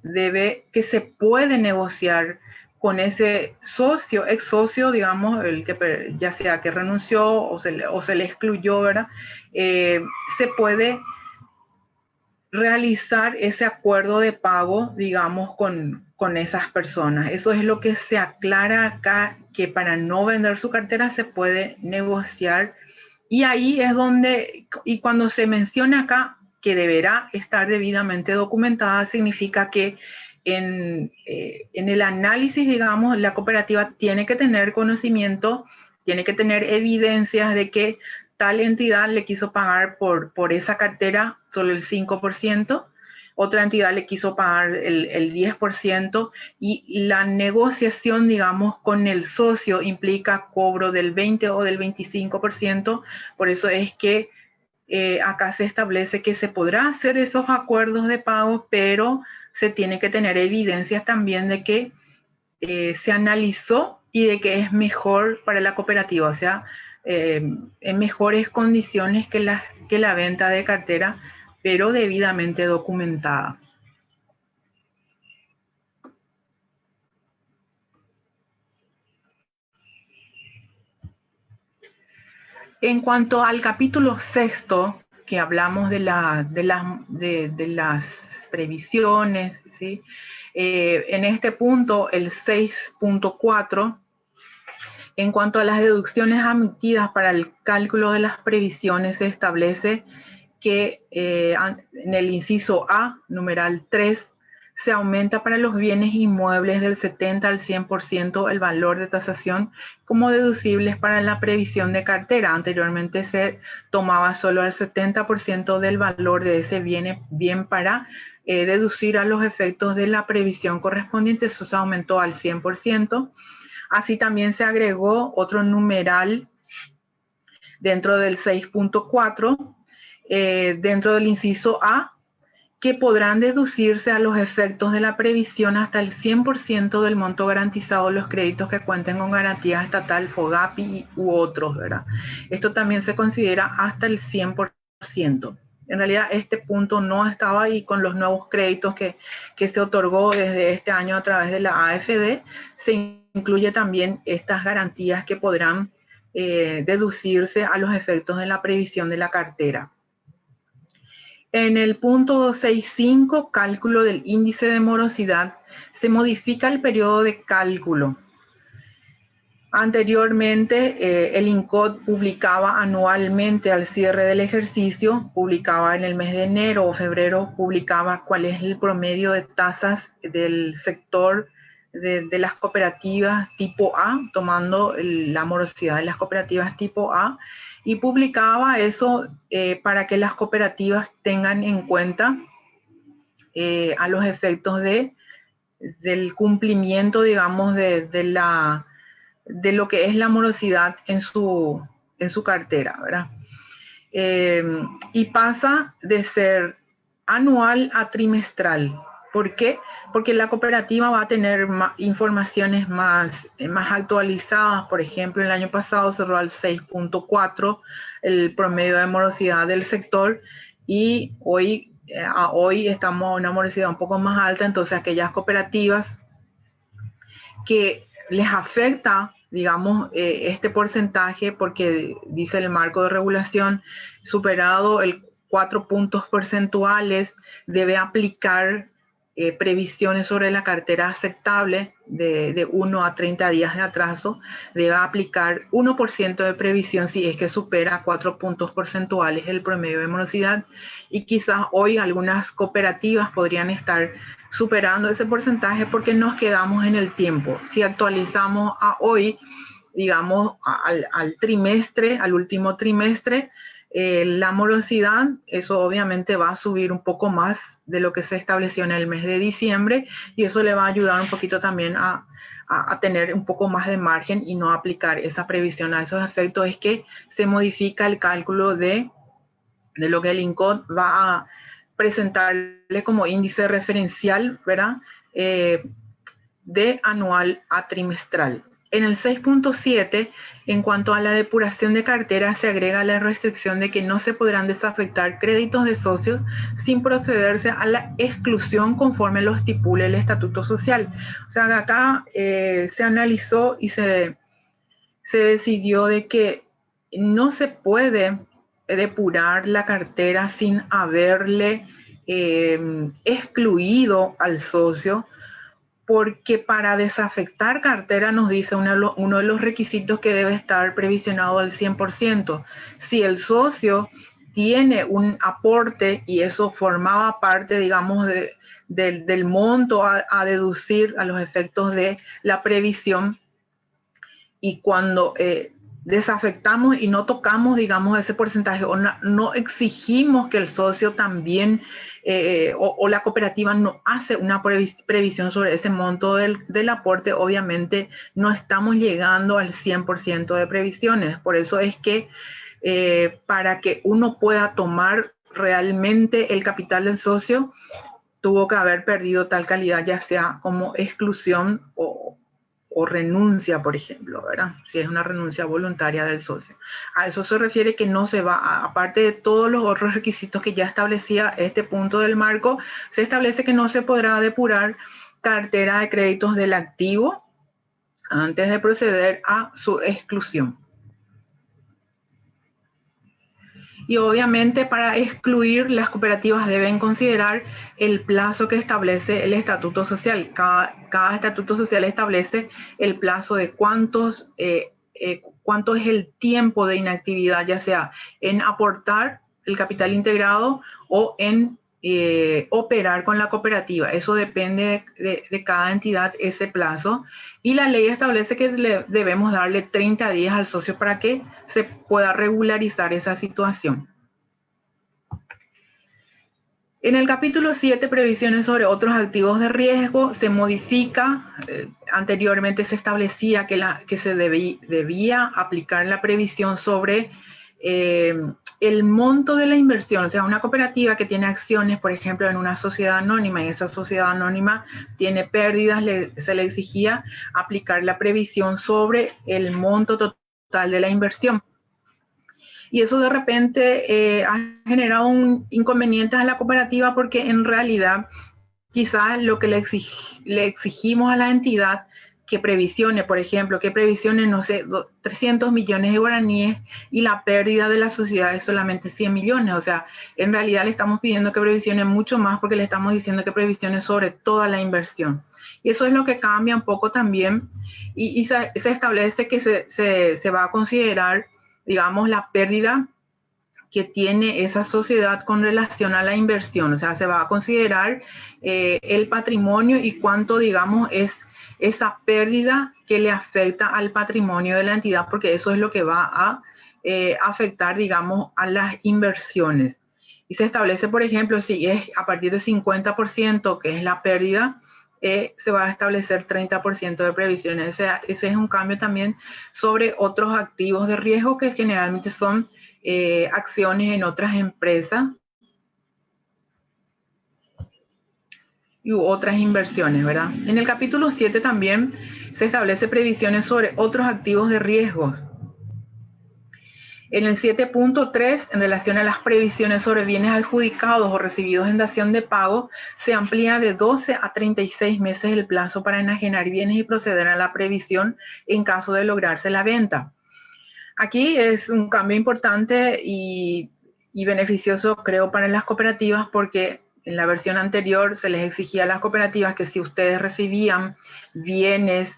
Speaker 1: se puede negociar con ese socio, ex socio, digamos, el que ya sea que renunció o se le excluyó, ¿verdad? Se puede realizar ese acuerdo de pago, digamos, con esas personas. Eso es lo que se aclara acá, que para no vender su cartera se puede negociar. Y ahí es donde, y cuando se menciona acá que deberá estar debidamente documentada, significa que en el análisis, digamos, la cooperativa tiene que tener conocimiento, tiene que tener evidencias de que tal entidad le quiso pagar por esa cartera solo el 5%, otra entidad le quiso pagar el 10% y la negociación, digamos, con el socio implica cobro del 20 o del 25%, por eso es que acá se establece que se podrá hacer esos acuerdos de pago, pero se tiene que tener evidencias también de que se analizó y de que es mejor para la cooperativa, o sea, en mejores condiciones que la venta de cartera, pero debidamente documentada. En cuanto al capítulo sexto, que hablamos de las previsiones, ¿sí? En este punto, el 6.4, en cuanto a las deducciones admitidas para el cálculo de las previsiones, se establece que en el inciso A, numeral 3, se aumenta para los bienes inmuebles del 70 al 100% el valor de tasación como deducibles para la previsión de cartera. Anteriormente se tomaba solo el 70% del valor de ese bien para deducir a los efectos de la previsión correspondiente. Eso se aumentó al 100%. Así también se agregó otro numeral dentro del 6.4, dentro del inciso A, que podrán deducirse a los efectos de la previsión hasta el 100% del monto garantizado de los créditos que cuenten con garantía estatal, FOGAPI u otros, ¿verdad? Esto también se considera hasta el 100%. En realidad este punto no estaba ahí con los nuevos créditos que se otorgó desde este año a través de la AFD. Se incluye también estas garantías que podrán deducirse a los efectos de la previsión de la cartera. En el punto 6.5, cálculo del índice de morosidad, se modifica el periodo de cálculo. Anteriormente, el INCOT publicaba anualmente al cierre del ejercicio, publicaba en el mes de enero o febrero, publicaba cuál es el promedio de tasas del sector de las cooperativas tipo A, tomando la morosidad de las cooperativas tipo A, y publicaba eso para que las cooperativas tengan en cuenta a los efectos del cumplimiento, digamos, de lo que es la morosidad en su cartera, ¿verdad? Y pasa de ser anual a trimestral. ¿Por qué? Porque la cooperativa va a tener informaciones más actualizadas. Por ejemplo, el año pasado cerró al 6.4 el promedio de morosidad del sector y hoy estamos en una morosidad un poco más alta, entonces aquellas cooperativas que les afecta, digamos, este porcentaje, porque dice el marco de regulación, superado el 4 puntos porcentuales, debe aplicar previsiones sobre la cartera aceptable de 1 a 30 días de atraso, debe aplicar 1% de previsión si es que supera 4 puntos porcentuales el promedio de morosidad, y quizás hoy algunas cooperativas podrían estar superando ese porcentaje porque nos quedamos en el tiempo. Si actualizamos a hoy, digamos, al trimestre, al último trimestre, la morosidad, eso obviamente va a subir un poco más de lo que se estableció en el mes de diciembre, y eso le va a ayudar un poquito también a tener un poco más de margen y no aplicar esa previsión a esos efectos. Es que se modifica el cálculo de lo que el INCOT va a presentarle como índice referencial, ¿verdad? De anual a trimestral. En el 6.7, en cuanto a la depuración de cartera, se agrega la restricción de que no se podrán desafectar créditos de socios sin procederse a la exclusión conforme lo estipule el estatuto social. O sea, acá se analizó y se decidió de que no se puede depurar la cartera sin haberle excluido al socio, porque para desafectar cartera nos dice uno de los requisitos que debe estar previsionado al 100%. Si el socio tiene un aporte y eso formaba parte, digamos, del monto a deducir a los efectos de la previsión, y cuando desafectamos y no tocamos, digamos, ese porcentaje, o no exigimos que el socio también, o la cooperativa no hace una previsión sobre ese monto del aporte, obviamente no estamos llegando al 100% de previsiones. Por eso es que para que uno pueda tomar realmente el capital del socio, tuvo que haber perdido tal calidad, ya sea como exclusión o renuncia, por ejemplo, ¿verdad? Si es una renuncia voluntaria del socio. A eso se refiere que no se va, aparte de todos los otros requisitos que ya establecía este punto del marco, se establece que no se podrá depurar cartera de créditos del activo antes de proceder a su exclusión. Y obviamente para excluir, las cooperativas deben considerar el plazo que establece el estatuto social. Cada estatuto social establece el plazo de cuánto es el tiempo de inactividad, ya sea en aportar el capital integrado o en operar con la cooperativa. Eso depende de cada entidad, ese plazo. Y la ley establece que debemos darle 30 días al socio para que se pueda regularizar esa situación. En el capítulo 7, previsiones sobre otros activos de riesgo, se modifica, anteriormente se establecía que se debía aplicar la previsión sobre el monto de la inversión. O sea, una cooperativa que tiene acciones, por ejemplo, en una sociedad anónima, y esa sociedad anónima tiene pérdidas, se le exigía aplicar la previsión sobre el monto total de la inversión. Y eso de repente ha generado un inconveniente a la cooperativa, porque en realidad quizás lo que le exigimos a la entidad que previsione, por ejemplo, que previsione, no sé, 300 millones de guaraníes, y la pérdida de la sociedad es solamente 100 millones. O sea, en realidad le estamos pidiendo que previsione mucho más, porque le estamos diciendo que previsione sobre toda la inversión. Y eso es lo que cambia un poco también, y se establece que se va a considerar, digamos, la pérdida que tiene esa sociedad con relación a la inversión. O sea, se va a considerar el patrimonio y cuánto, digamos, es esa pérdida que le afecta al patrimonio de la entidad, porque eso es lo que va a afectar, digamos, a las inversiones. Y se establece, por ejemplo, si es a partir del 50%, que es la pérdida, se va a establecer 30% de previsiones. Ese es un cambio también sobre otros activos de riesgo, que generalmente son acciones en otras empresas y otras inversiones, ¿verdad? En el capítulo 7 también se establece previsiones sobre otros activos de riesgo. En el 7.3, en relación a las previsiones sobre bienes adjudicados o recibidos en dación de pago, se amplía de 12 a 36 meses el plazo para enajenar bienes y proceder a la previsión en caso de lograrse la venta. Aquí es un cambio importante y beneficioso, creo, para las cooperativas, porque en la versión anterior se les exigía a las cooperativas que si ustedes recibían bienes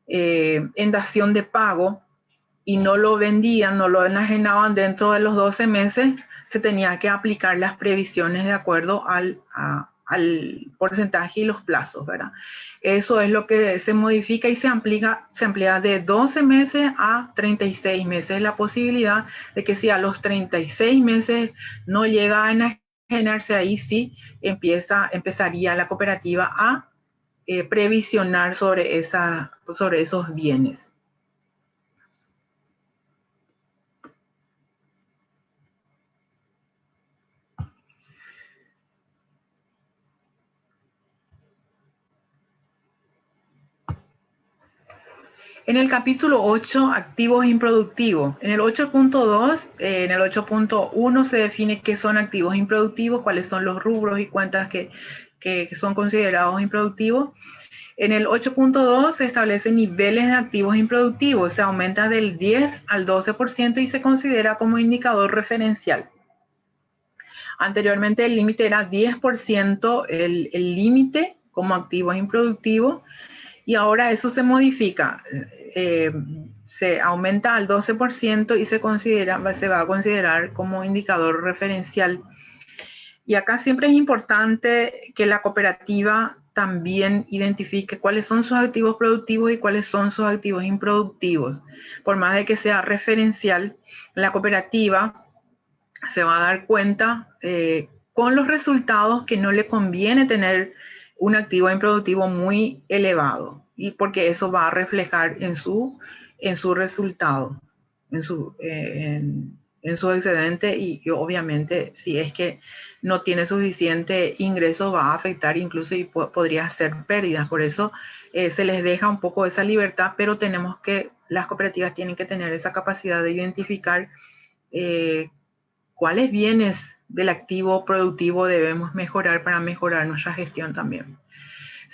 Speaker 1: en dación de pago y no lo vendían, no lo enajenaban dentro de los 12 meses, se tenía que aplicar las previsiones de acuerdo al porcentaje y los plazos, ¿verdad? Eso es lo que se modifica y se amplía de 12 meses a 36 meses. La posibilidad de que si a los 36 meses no llega a enajenarse, ahí sí empezaría la cooperativa a previsionar sobre esos bienes. En el capítulo 8, activos improductivos. En el 8.2, en el 8.1 se define qué son activos improductivos, cuáles son los rubros y cuentas que son considerados improductivos. En el 8.2 se establecen niveles de activos improductivos, se aumenta del 10 al 12% y se considera como indicador referencial. Anteriormente el límite era 10%, el límite como activo improductivo, y ahora eso se modifica, se aumenta al 12% y se va a considerar como indicador referencial. Y acá siempre es importante que la cooperativa también identifique cuáles son sus activos productivos y cuáles son sus activos improductivos. Por más de que sea referencial, la cooperativa se va a dar cuenta con los resultados que no le conviene tener un activo improductivo muy elevado, y porque eso va a reflejar en su resultado, en su excedente, y obviamente si es que no tiene suficiente ingreso va a afectar incluso y podría hacer pérdidas. Por eso se les deja un poco esa libertad, pero las cooperativas tienen que tener esa capacidad de identificar cuáles bienes del activo productivo debemos mejorar para mejorar nuestra gestión también.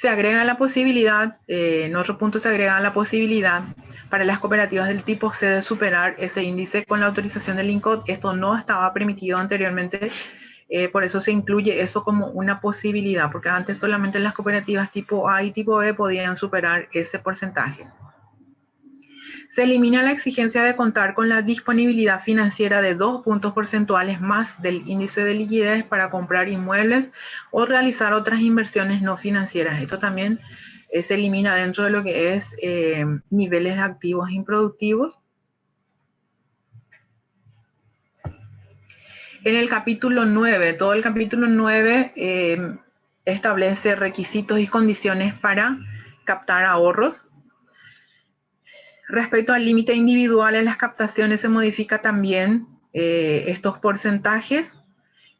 Speaker 1: Se agrega la posibilidad, en otro punto se agrega la posibilidad para las cooperativas del tipo C de superar ese índice con la autorización del INCOT. Esto no estaba permitido anteriormente, por eso se incluye eso como una posibilidad, porque antes solamente las cooperativas tipo A y tipo B podían superar ese porcentaje. Se elimina la exigencia de contar con la disponibilidad financiera de 2 puntos porcentuales más del índice de liquidez para comprar inmuebles o realizar otras inversiones no financieras. Esto también se elimina dentro de lo que es niveles de activos improductivos. En el capítulo 9, todo el capítulo 9 establece requisitos y condiciones para captar ahorros. Respecto al límite individual en las captaciones se modifica también estos porcentajes.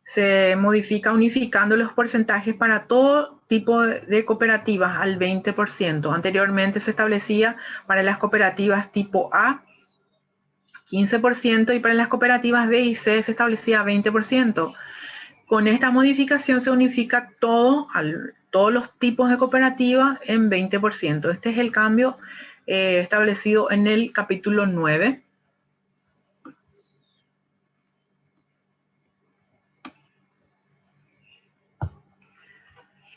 Speaker 1: Se modifica unificando los porcentajes para todo tipo de cooperativas al 20%. Anteriormente se establecía para las cooperativas tipo A 15% y para las cooperativas B y C se establecía 20%. Con esta modificación se unifica todos los tipos de cooperativas en 20%. Este es el cambio establecido en el capítulo 9.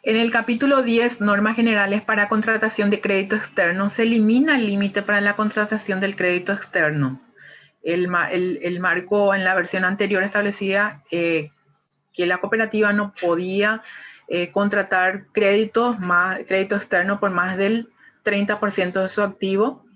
Speaker 1: En el capítulo 10, normas generales para contratación de crédito externo, se elimina el límite para la contratación del crédito externo. El marco en la versión anterior establecía que la cooperativa no podía contratar crédito externo por más del 30% de su activo.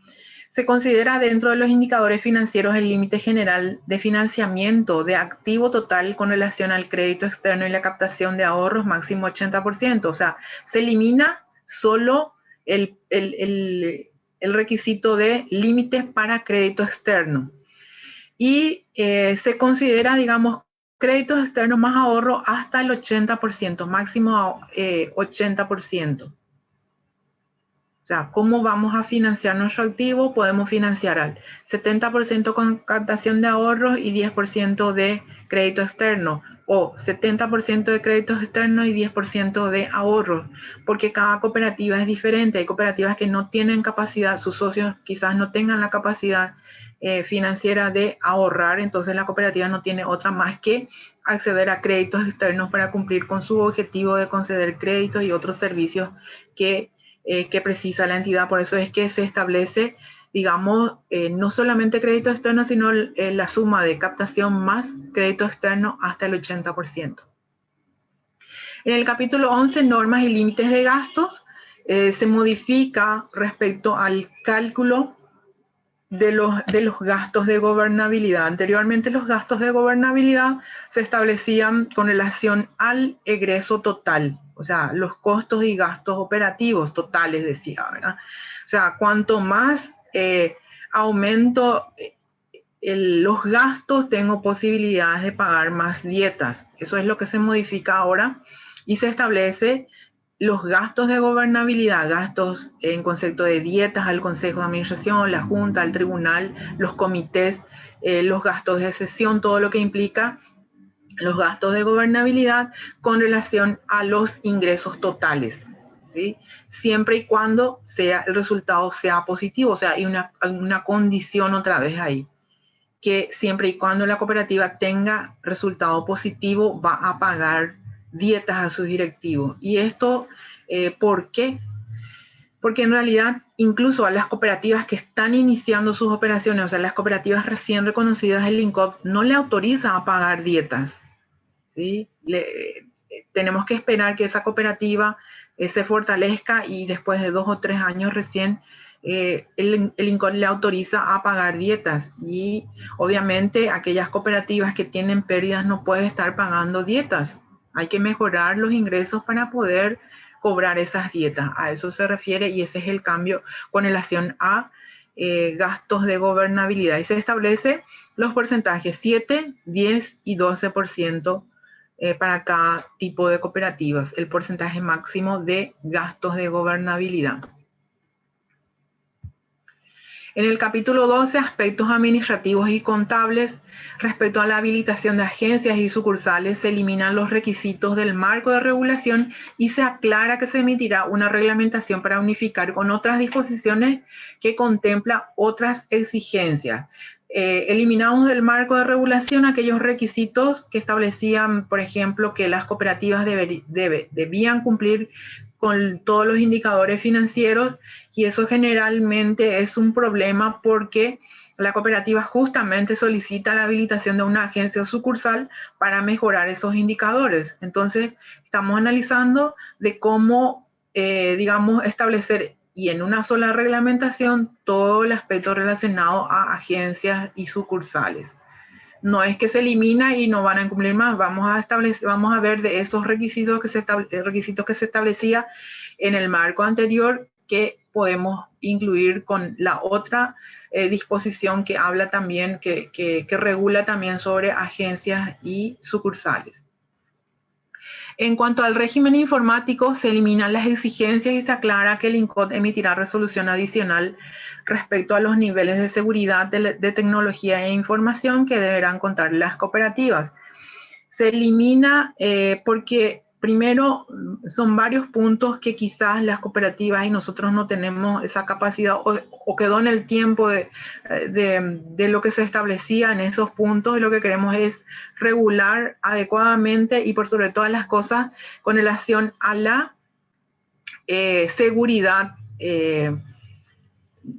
Speaker 1: Se considera dentro de los indicadores financieros el límite general de financiamiento de activo total con relación al crédito externo y la captación de ahorros máximo 80%. O sea, se elimina solo el requisito de límites para crédito externo. Y se considera, digamos, créditos externos más ahorro hasta el 80%, máximo 80%. O sea, ¿cómo vamos a financiar nuestro activo? Podemos financiar al 70% con captación de ahorros y 10% de crédito externo, o 70% de créditos externos y 10% de ahorros, porque cada cooperativa es diferente. Hay cooperativas que no tienen capacidad, sus socios quizás no tengan la capacidad financiera de ahorrar, entonces la cooperativa no tiene otra más que acceder a créditos externos para cumplir con su objetivo de conceder créditos y otros servicios que precisa la entidad. Por eso es que se establece, digamos, no solamente crédito externo, sino la suma de captación más crédito externo hasta el 80%. En el capítulo 11, normas y límites de gastos, se modifica respecto al cálculo de los gastos de gobernabilidad. Anteriormente los gastos de gobernabilidad se establecían con relación al egreso total, o sea, los costos y gastos operativos totales, decía, ¿verdad? O sea, cuanto más aumento los gastos, tengo posibilidades de pagar más dietas. Eso es lo que se modifica ahora y se establece los gastos de gobernabilidad, gastos en concepto de dietas al Consejo de Administración, la Junta, al Tribunal, los comités, los gastos de sesión, todo lo que implica los gastos de gobernabilidad con relación a los ingresos totales, ¿sí? Siempre y cuando el resultado sea positivo. O sea, hay una condición otra vez ahí, que siempre y cuando la cooperativa tenga resultado positivo va a pagar dietas a sus directivos. Y esto, ¿por qué? Porque en realidad incluso a las cooperativas que están iniciando sus operaciones, o sea, las cooperativas recién reconocidas del INCOP, no le autoriza a pagar dietas, ¿sí? Tenemos que esperar que esa cooperativa se fortalezca y después de 2 o 3 años recién el INCOT le autoriza a pagar dietas, y obviamente aquellas cooperativas que tienen pérdidas no pueden estar pagando dietas. Hay que mejorar los ingresos para poder cobrar esas dietas. A eso se refiere, y ese es el cambio con relación a gastos de gobernabilidad. Y se establece los porcentajes 7, 10 y 12% para cada tipo de cooperativas, el porcentaje máximo de gastos de gobernabilidad. En el capítulo 12, aspectos administrativos y contables, respecto a la habilitación de agencias y sucursales, se eliminan los requisitos del marco de regulación y se aclara que se emitirá una reglamentación para unificar con otras disposiciones que contempla otras exigencias. Eliminamos del marco de regulación aquellos requisitos que establecían, por ejemplo, que las cooperativas debían cumplir con todos los indicadores financieros, y eso generalmente es un problema porque la cooperativa justamente solicita la habilitación de una agencia o sucursal para mejorar esos indicadores. Entonces, estamos analizando de cómo, digamos, establecer y en una sola reglamentación todo el aspecto relacionado a agencias y sucursales. No es que se elimina y no van a cumplir más. Vamos a ver de esos requisitos que se establecía en el marco anterior, que podemos incluir con la otra disposición que habla también, que regula también sobre agencias y sucursales. En cuanto al régimen informático, se eliminan las exigencias y se aclara que el INCOT emitirá resolución adicional respecto a los niveles de seguridad de tecnología e información que deberán contar las cooperativas. Se elimina porque primero son varios puntos que quizás las cooperativas y nosotros no tenemos esa capacidad, o quedó en el tiempo de lo que se establecía en esos puntos, y lo que queremos es regular adecuadamente y por sobre todas las cosas con relación a la seguridad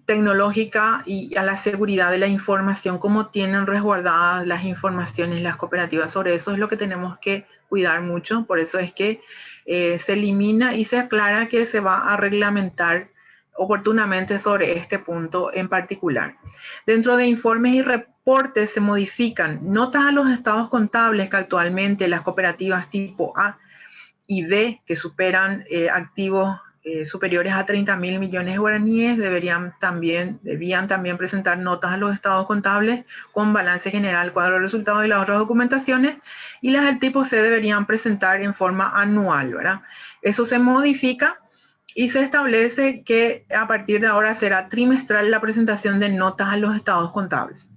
Speaker 1: tecnológica y a la seguridad de la información, cómo tienen resguardadas las informaciones las cooperativas. Sobre eso es lo que tenemos que cuidar mucho. Por eso es que se elimina y se aclara que se va a reglamentar oportunamente sobre este punto en particular. Dentro de informes y reportes se modifican notas a los estados contables que actualmente las cooperativas tipo A y B, que superan activos superiores a 30.000 millones de guaraníes, debían también presentar notas a los estados contables con balance general, cuadro de resultados y las otras documentaciones, y las del tipo C deberían presentar en forma anual, ¿verdad? Eso se modifica y se establece que a partir de ahora será trimestral la presentación de notas a los estados contables.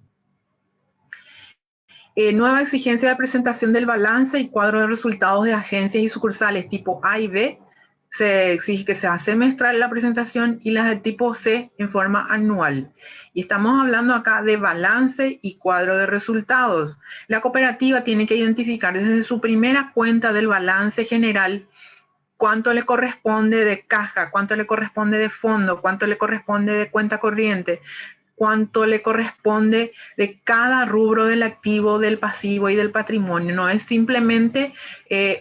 Speaker 1: Nueva exigencia de presentación del balance y cuadro de resultados de agencias y sucursales tipo A y B. Se exige que sea semestral la presentación, y las de tipo C en forma anual. Y estamos hablando acá de balance y cuadro de resultados. La cooperativa tiene que identificar desde su primera cuenta del balance general cuánto le corresponde de caja, cuánto le corresponde de fondo, cuánto le corresponde de cuenta corriente, cuánto le corresponde de cada rubro del activo, del pasivo y del patrimonio. No es simplemente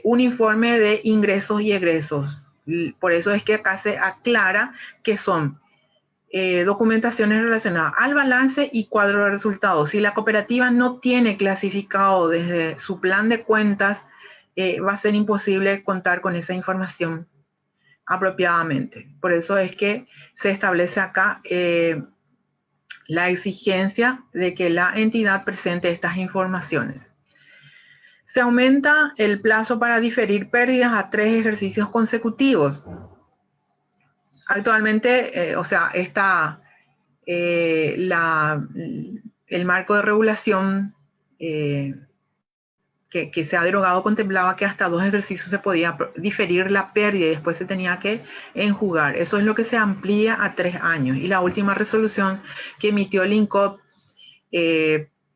Speaker 1: un informe de ingresos y egresos. Por eso es que acá se aclara que son documentaciones relacionadas al balance y cuadro de resultados. Si la cooperativa no tiene clasificado desde su plan de cuentas, va a ser imposible contar con esa información apropiadamente. Por eso es que se establece acá la exigencia de que la entidad presente estas informaciones. Se aumenta el plazo para diferir pérdidas a 3 ejercicios consecutivos. Actualmente, el marco de regulación que se ha derogado contemplaba que hasta 2 ejercicios se podía diferir la pérdida y después se tenía que enjugar. Eso es lo que se amplía a 3 años. Y la última resolución que emitió el INCOT,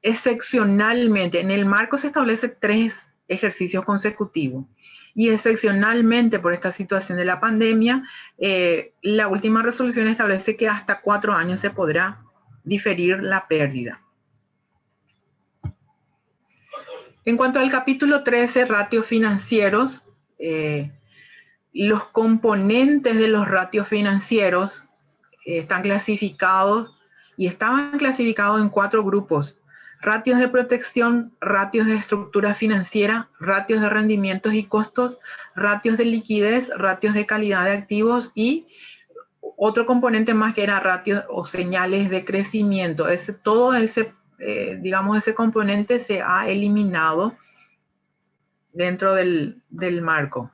Speaker 1: excepcionalmente, en el marco se establece 3 ejercicios consecutivos. Y excepcionalmente por esta situación de la pandemia, la última resolución establece que hasta 4 años se podrá diferir la pérdida. En cuanto al capítulo 13, ratios financieros, los componentes de los ratios financieros están clasificados y estaban clasificados en 4 grupos: ratios de protección, ratios de estructura financiera, ratios de rendimientos y costos, ratios de liquidez, ratios de calidad de activos y otro componente más que era ratios o señales de crecimiento. Todo ese, digamos, ese componente se ha eliminado dentro del marco.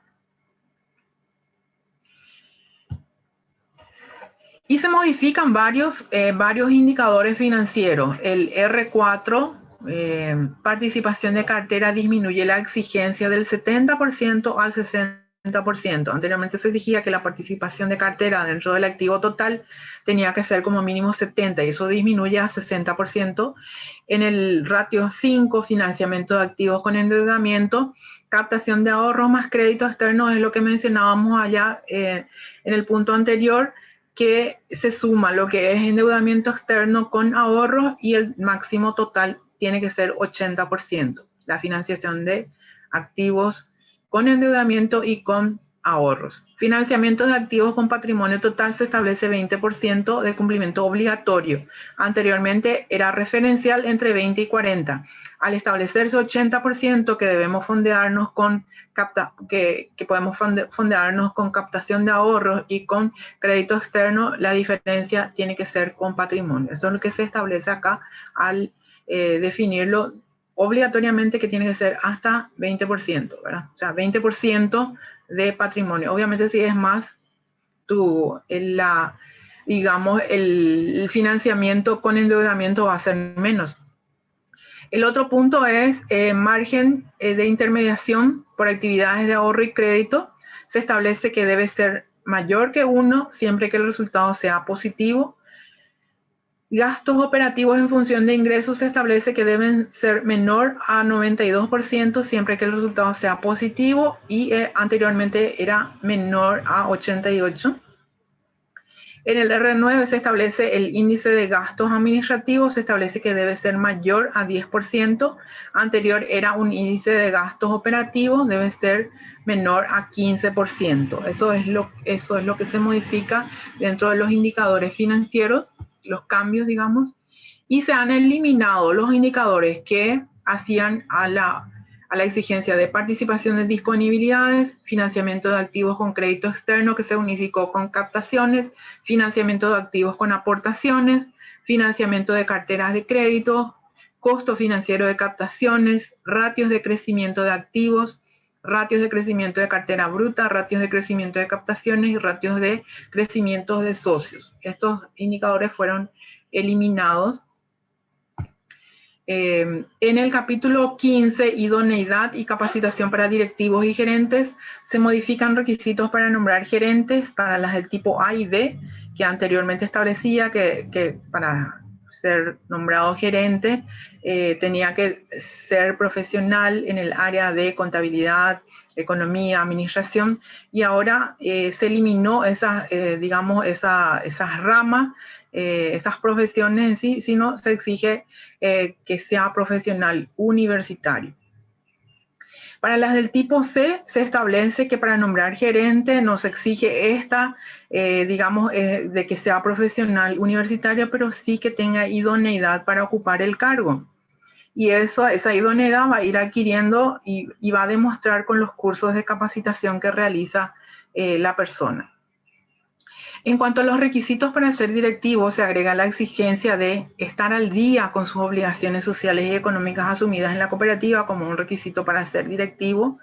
Speaker 1: Y se modifican varios indicadores financieros. El R4, participación de cartera, disminuye la exigencia del 70% al 60%. Anteriormente se exigía que la participación de cartera dentro del activo total tenía que ser como mínimo 70% y eso disminuye a 60%. En el ratio 5, financiamiento de activos con endeudamiento, captación de ahorros más crédito externo, es lo que mencionábamos allá en el punto anterior, que se suma lo que es endeudamiento externo con ahorros y el máximo total tiene que ser 80%. La financiación de activos con endeudamiento y con ahorros. Financiamiento de activos con patrimonio total se establece 20% de cumplimiento obligatorio. Anteriormente era referencial entre 20 y 40. Al establecerse 80% que debemos fondearnos con que podemos fondearnos con captación de ahorros y con crédito externo, la diferencia tiene que ser con patrimonio. Eso es lo que se establece acá al definirlo obligatoriamente, que tiene que ser hasta 20%, ¿verdad? O sea, 20% de patrimonio. Obviamente si es más, digamos, el financiamiento con endeudamiento va a ser menos. El otro punto es margen de intermediación por actividades de ahorro y crédito. Se establece que debe ser mayor que 1 siempre que el resultado sea positivo. Gastos operativos en función de ingresos se establece que deben ser menor a 92% siempre que el resultado sea positivo y anteriormente era menor a 88%. En el R9 se establece el índice de gastos administrativos, se establece que debe ser mayor a 10%. Anterior era un índice de gastos operativos, debe ser menor a 15%. Eso es lo que se modifica dentro de los indicadores financieros, los cambios, digamos, y se han eliminado los indicadores que hacían a la exigencia de participación de disponibilidades, financiamiento de activos con crédito externo que se unificó con captaciones, financiamiento de activos con aportaciones, financiamiento de carteras de crédito, costo financiero de captaciones, ratios de crecimiento de activos, ratios de crecimiento de cartera bruta, ratios de crecimiento de captaciones y ratios de crecimiento de socios. Estos indicadores fueron eliminados. En el capítulo 15, idoneidad y capacitación para directivos y gerentes, se modifican requisitos para nombrar gerentes para las del tipo A y B, que anteriormente establecía que para ser nombrado gerente tenía que ser profesional en el área de contabilidad, economía, administración, y ahora se eliminó esas ramas, esas profesiones en sí, sino se exige que sea profesional universitario. Para las del tipo C se establece que para nombrar gerente no se exige de que sea profesional universitario, pero sí que tenga idoneidad para ocupar el cargo. Y esa idoneidad va a ir adquiriendo y va a demostrar con los cursos de capacitación que realiza la persona. En cuanto a los requisitos para ser directivo, se agrega la exigencia de estar al día con sus obligaciones sociales y económicas asumidas en la cooperativa como un requisito para ser directivo.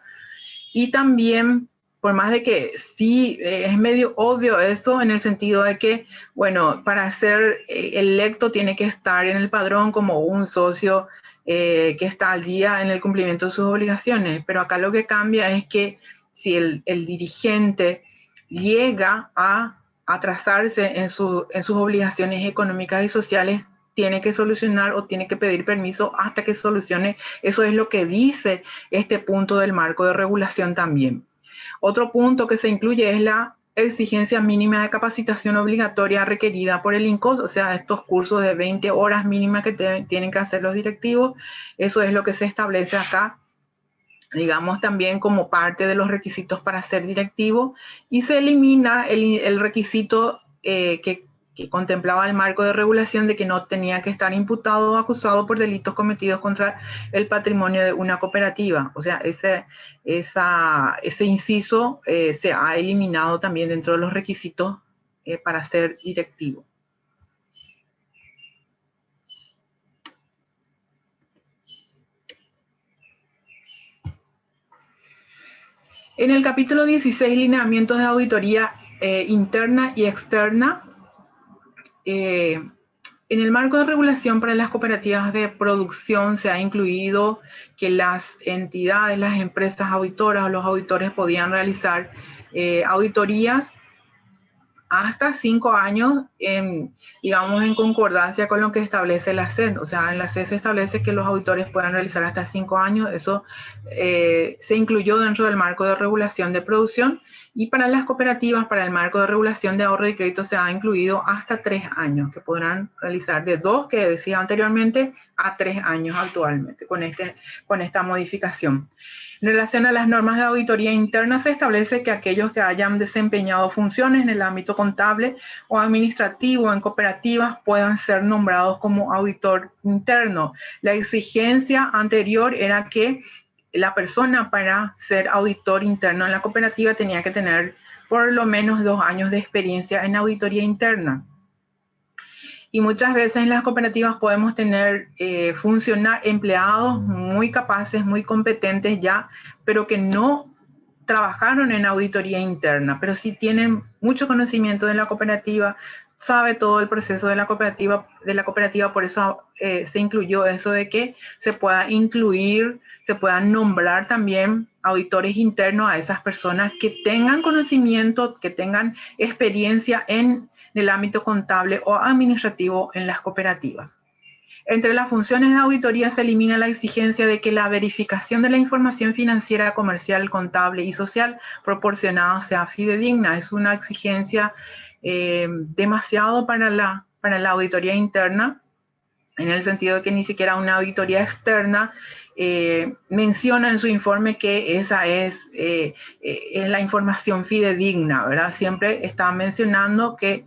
Speaker 1: Y también, por más de que sí es medio obvio esto, en el sentido de que, bueno, para ser electo tiene que estar en el padrón como un socio que está al día en el cumplimiento de sus obligaciones. Pero acá lo que cambia es que si el dirigente llega a atrasarse en sus obligaciones económicas y sociales, tiene que solucionar o tiene que pedir permiso hasta que solucione. Eso es lo que dice este punto del marco de regulación también. Otro punto que se incluye es la exigencia mínima de capacitación obligatoria requerida por el INCOS, o sea, estos cursos de 20 horas mínimas que tienen que hacer los directivos. Eso es lo que se establece acá digamos, también como parte de los requisitos para ser directivo, y se elimina el requisito que contemplaba el marco de regulación de que no tenía que estar imputado o acusado por delitos cometidos contra el patrimonio de una cooperativa. O sea, ese inciso se ha eliminado también dentro de los requisitos para ser directivo. En el capítulo 16, lineamientos de auditoría interna y externa, en el marco de regulación para las cooperativas de producción se ha incluido que las entidades, las empresas auditoras o los auditores podían realizar auditorías hasta 5 años, digamos, en concordancia con lo que establece la SED. O sea, en la SED se establece que los auditores puedan realizar hasta 5 años. Eso se incluyó dentro del marco de regulación de producción. Y para las cooperativas, para el marco de regulación de ahorro y crédito, se ha incluido hasta 3 años, que podrán realizar de 2, que decía anteriormente, a 3 años actualmente, con esta modificación. En relación a las normas de auditoría interna, se establece que aquellos que hayan desempeñado funciones en el ámbito contable o administrativo en cooperativas puedan ser nombrados como auditor interno. La exigencia anterior era que la persona para ser auditor interno en la cooperativa tenía que tener por lo menos 2 años de experiencia en auditoría interna. Y muchas veces en las cooperativas podemos tener empleados muy capaces, muy competentes ya, pero que no trabajaron en auditoría interna, pero sí tienen mucho conocimiento de la cooperativa, sabe todo el proceso de la cooperativa, por eso se incluyó eso de que se pueda incluir, se puedan nombrar también auditores internos a esas personas que tengan conocimiento, que tengan experiencia en el ámbito contable o administrativo en las cooperativas. Entre las funciones de auditoría se elimina la exigencia de que la verificación de la información financiera, comercial, contable y social proporcionada sea fidedigna. Es una exigencia demasiado para la auditoría interna, en el sentido de que ni siquiera una auditoría externa menciona en su informe que esa es la información fidedigna, ¿verdad? Siempre está mencionando que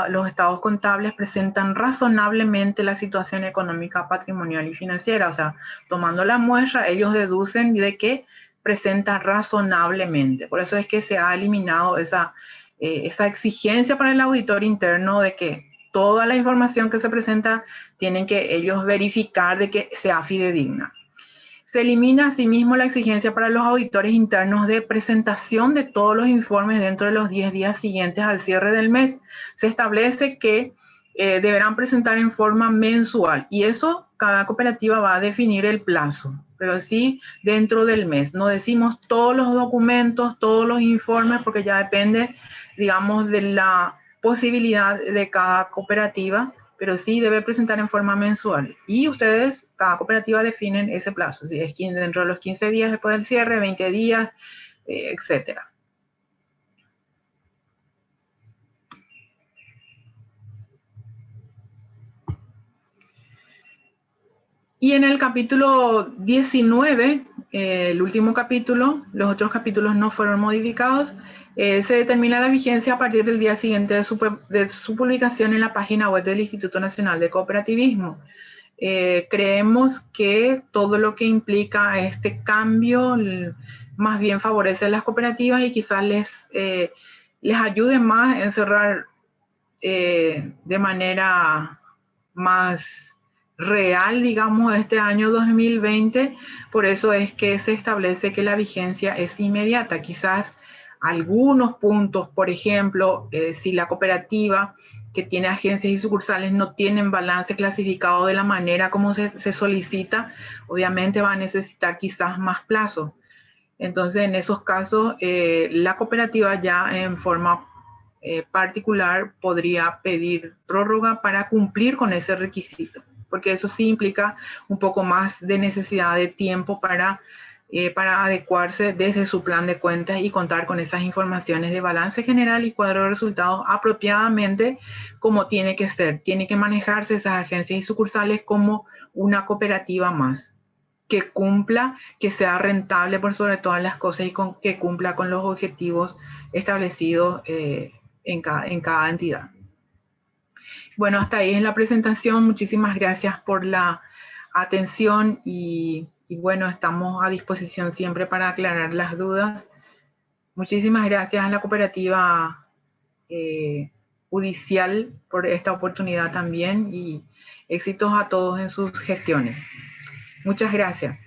Speaker 1: los estados contables presentan razonablemente la situación económica, patrimonial y financiera. O sea, tomando la muestra, ellos deducen de que presenta razonablemente. Por eso es que se ha eliminado esa exigencia para el auditor interno de que toda la información que se presenta tienen que ellos verificar de que sea fidedigna. Se elimina asimismo la exigencia para los auditores internos de presentación de todos los informes dentro de los 10 días siguientes al cierre del mes. Se establece que deberán presentar en forma mensual, y eso cada cooperativa va a definir el plazo, pero sí dentro del mes. No decimos todos los documentos, todos los informes, porque ya depende, digamos, de la posibilidad de cada cooperativa, pero sí debe presentar en forma mensual. Y ustedes, cada cooperativa, definen ese plazo, si es dentro de los 15 días después del cierre, 20 días, etcétera. Y en el capítulo 19, el último capítulo, los otros capítulos no fueron modificados, se determina la vigencia a partir del día siguiente de su publicación en la página web del Instituto Nacional de Cooperativismo. Creemos que todo lo que implica este cambio más bien favorece a las cooperativas y quizás les ayude más a cerrar de manera más real, digamos, este año 2020. Por eso es que se establece que la vigencia es inmediata. Quizás algunos puntos, por ejemplo, si la cooperativa que tiene agencias y sucursales no tienen balance clasificado de la manera como se solicita, obviamente va a necesitar quizás más plazo. Entonces, en esos casos, la cooperativa ya en forma particular podría pedir prórroga para cumplir con ese requisito, porque eso sí implica un poco más de necesidad de tiempo para adecuarse desde su plan de cuentas y contar con esas informaciones de balance general y cuadro de resultados apropiadamente como tiene que ser. Tiene que manejarse esas agencias y sucursales como una cooperativa más. que cumpla, que sea rentable por sobre todas las cosas y que cumpla con los objetivos establecidos en cada entidad. Bueno, hasta ahí es la presentación. Muchísimas gracias por la atención y bueno, estamos a disposición siempre para aclarar las dudas. Muchísimas gracias a la cooperativa judicial por esta oportunidad también y éxitos a todos en sus gestiones. Muchas gracias.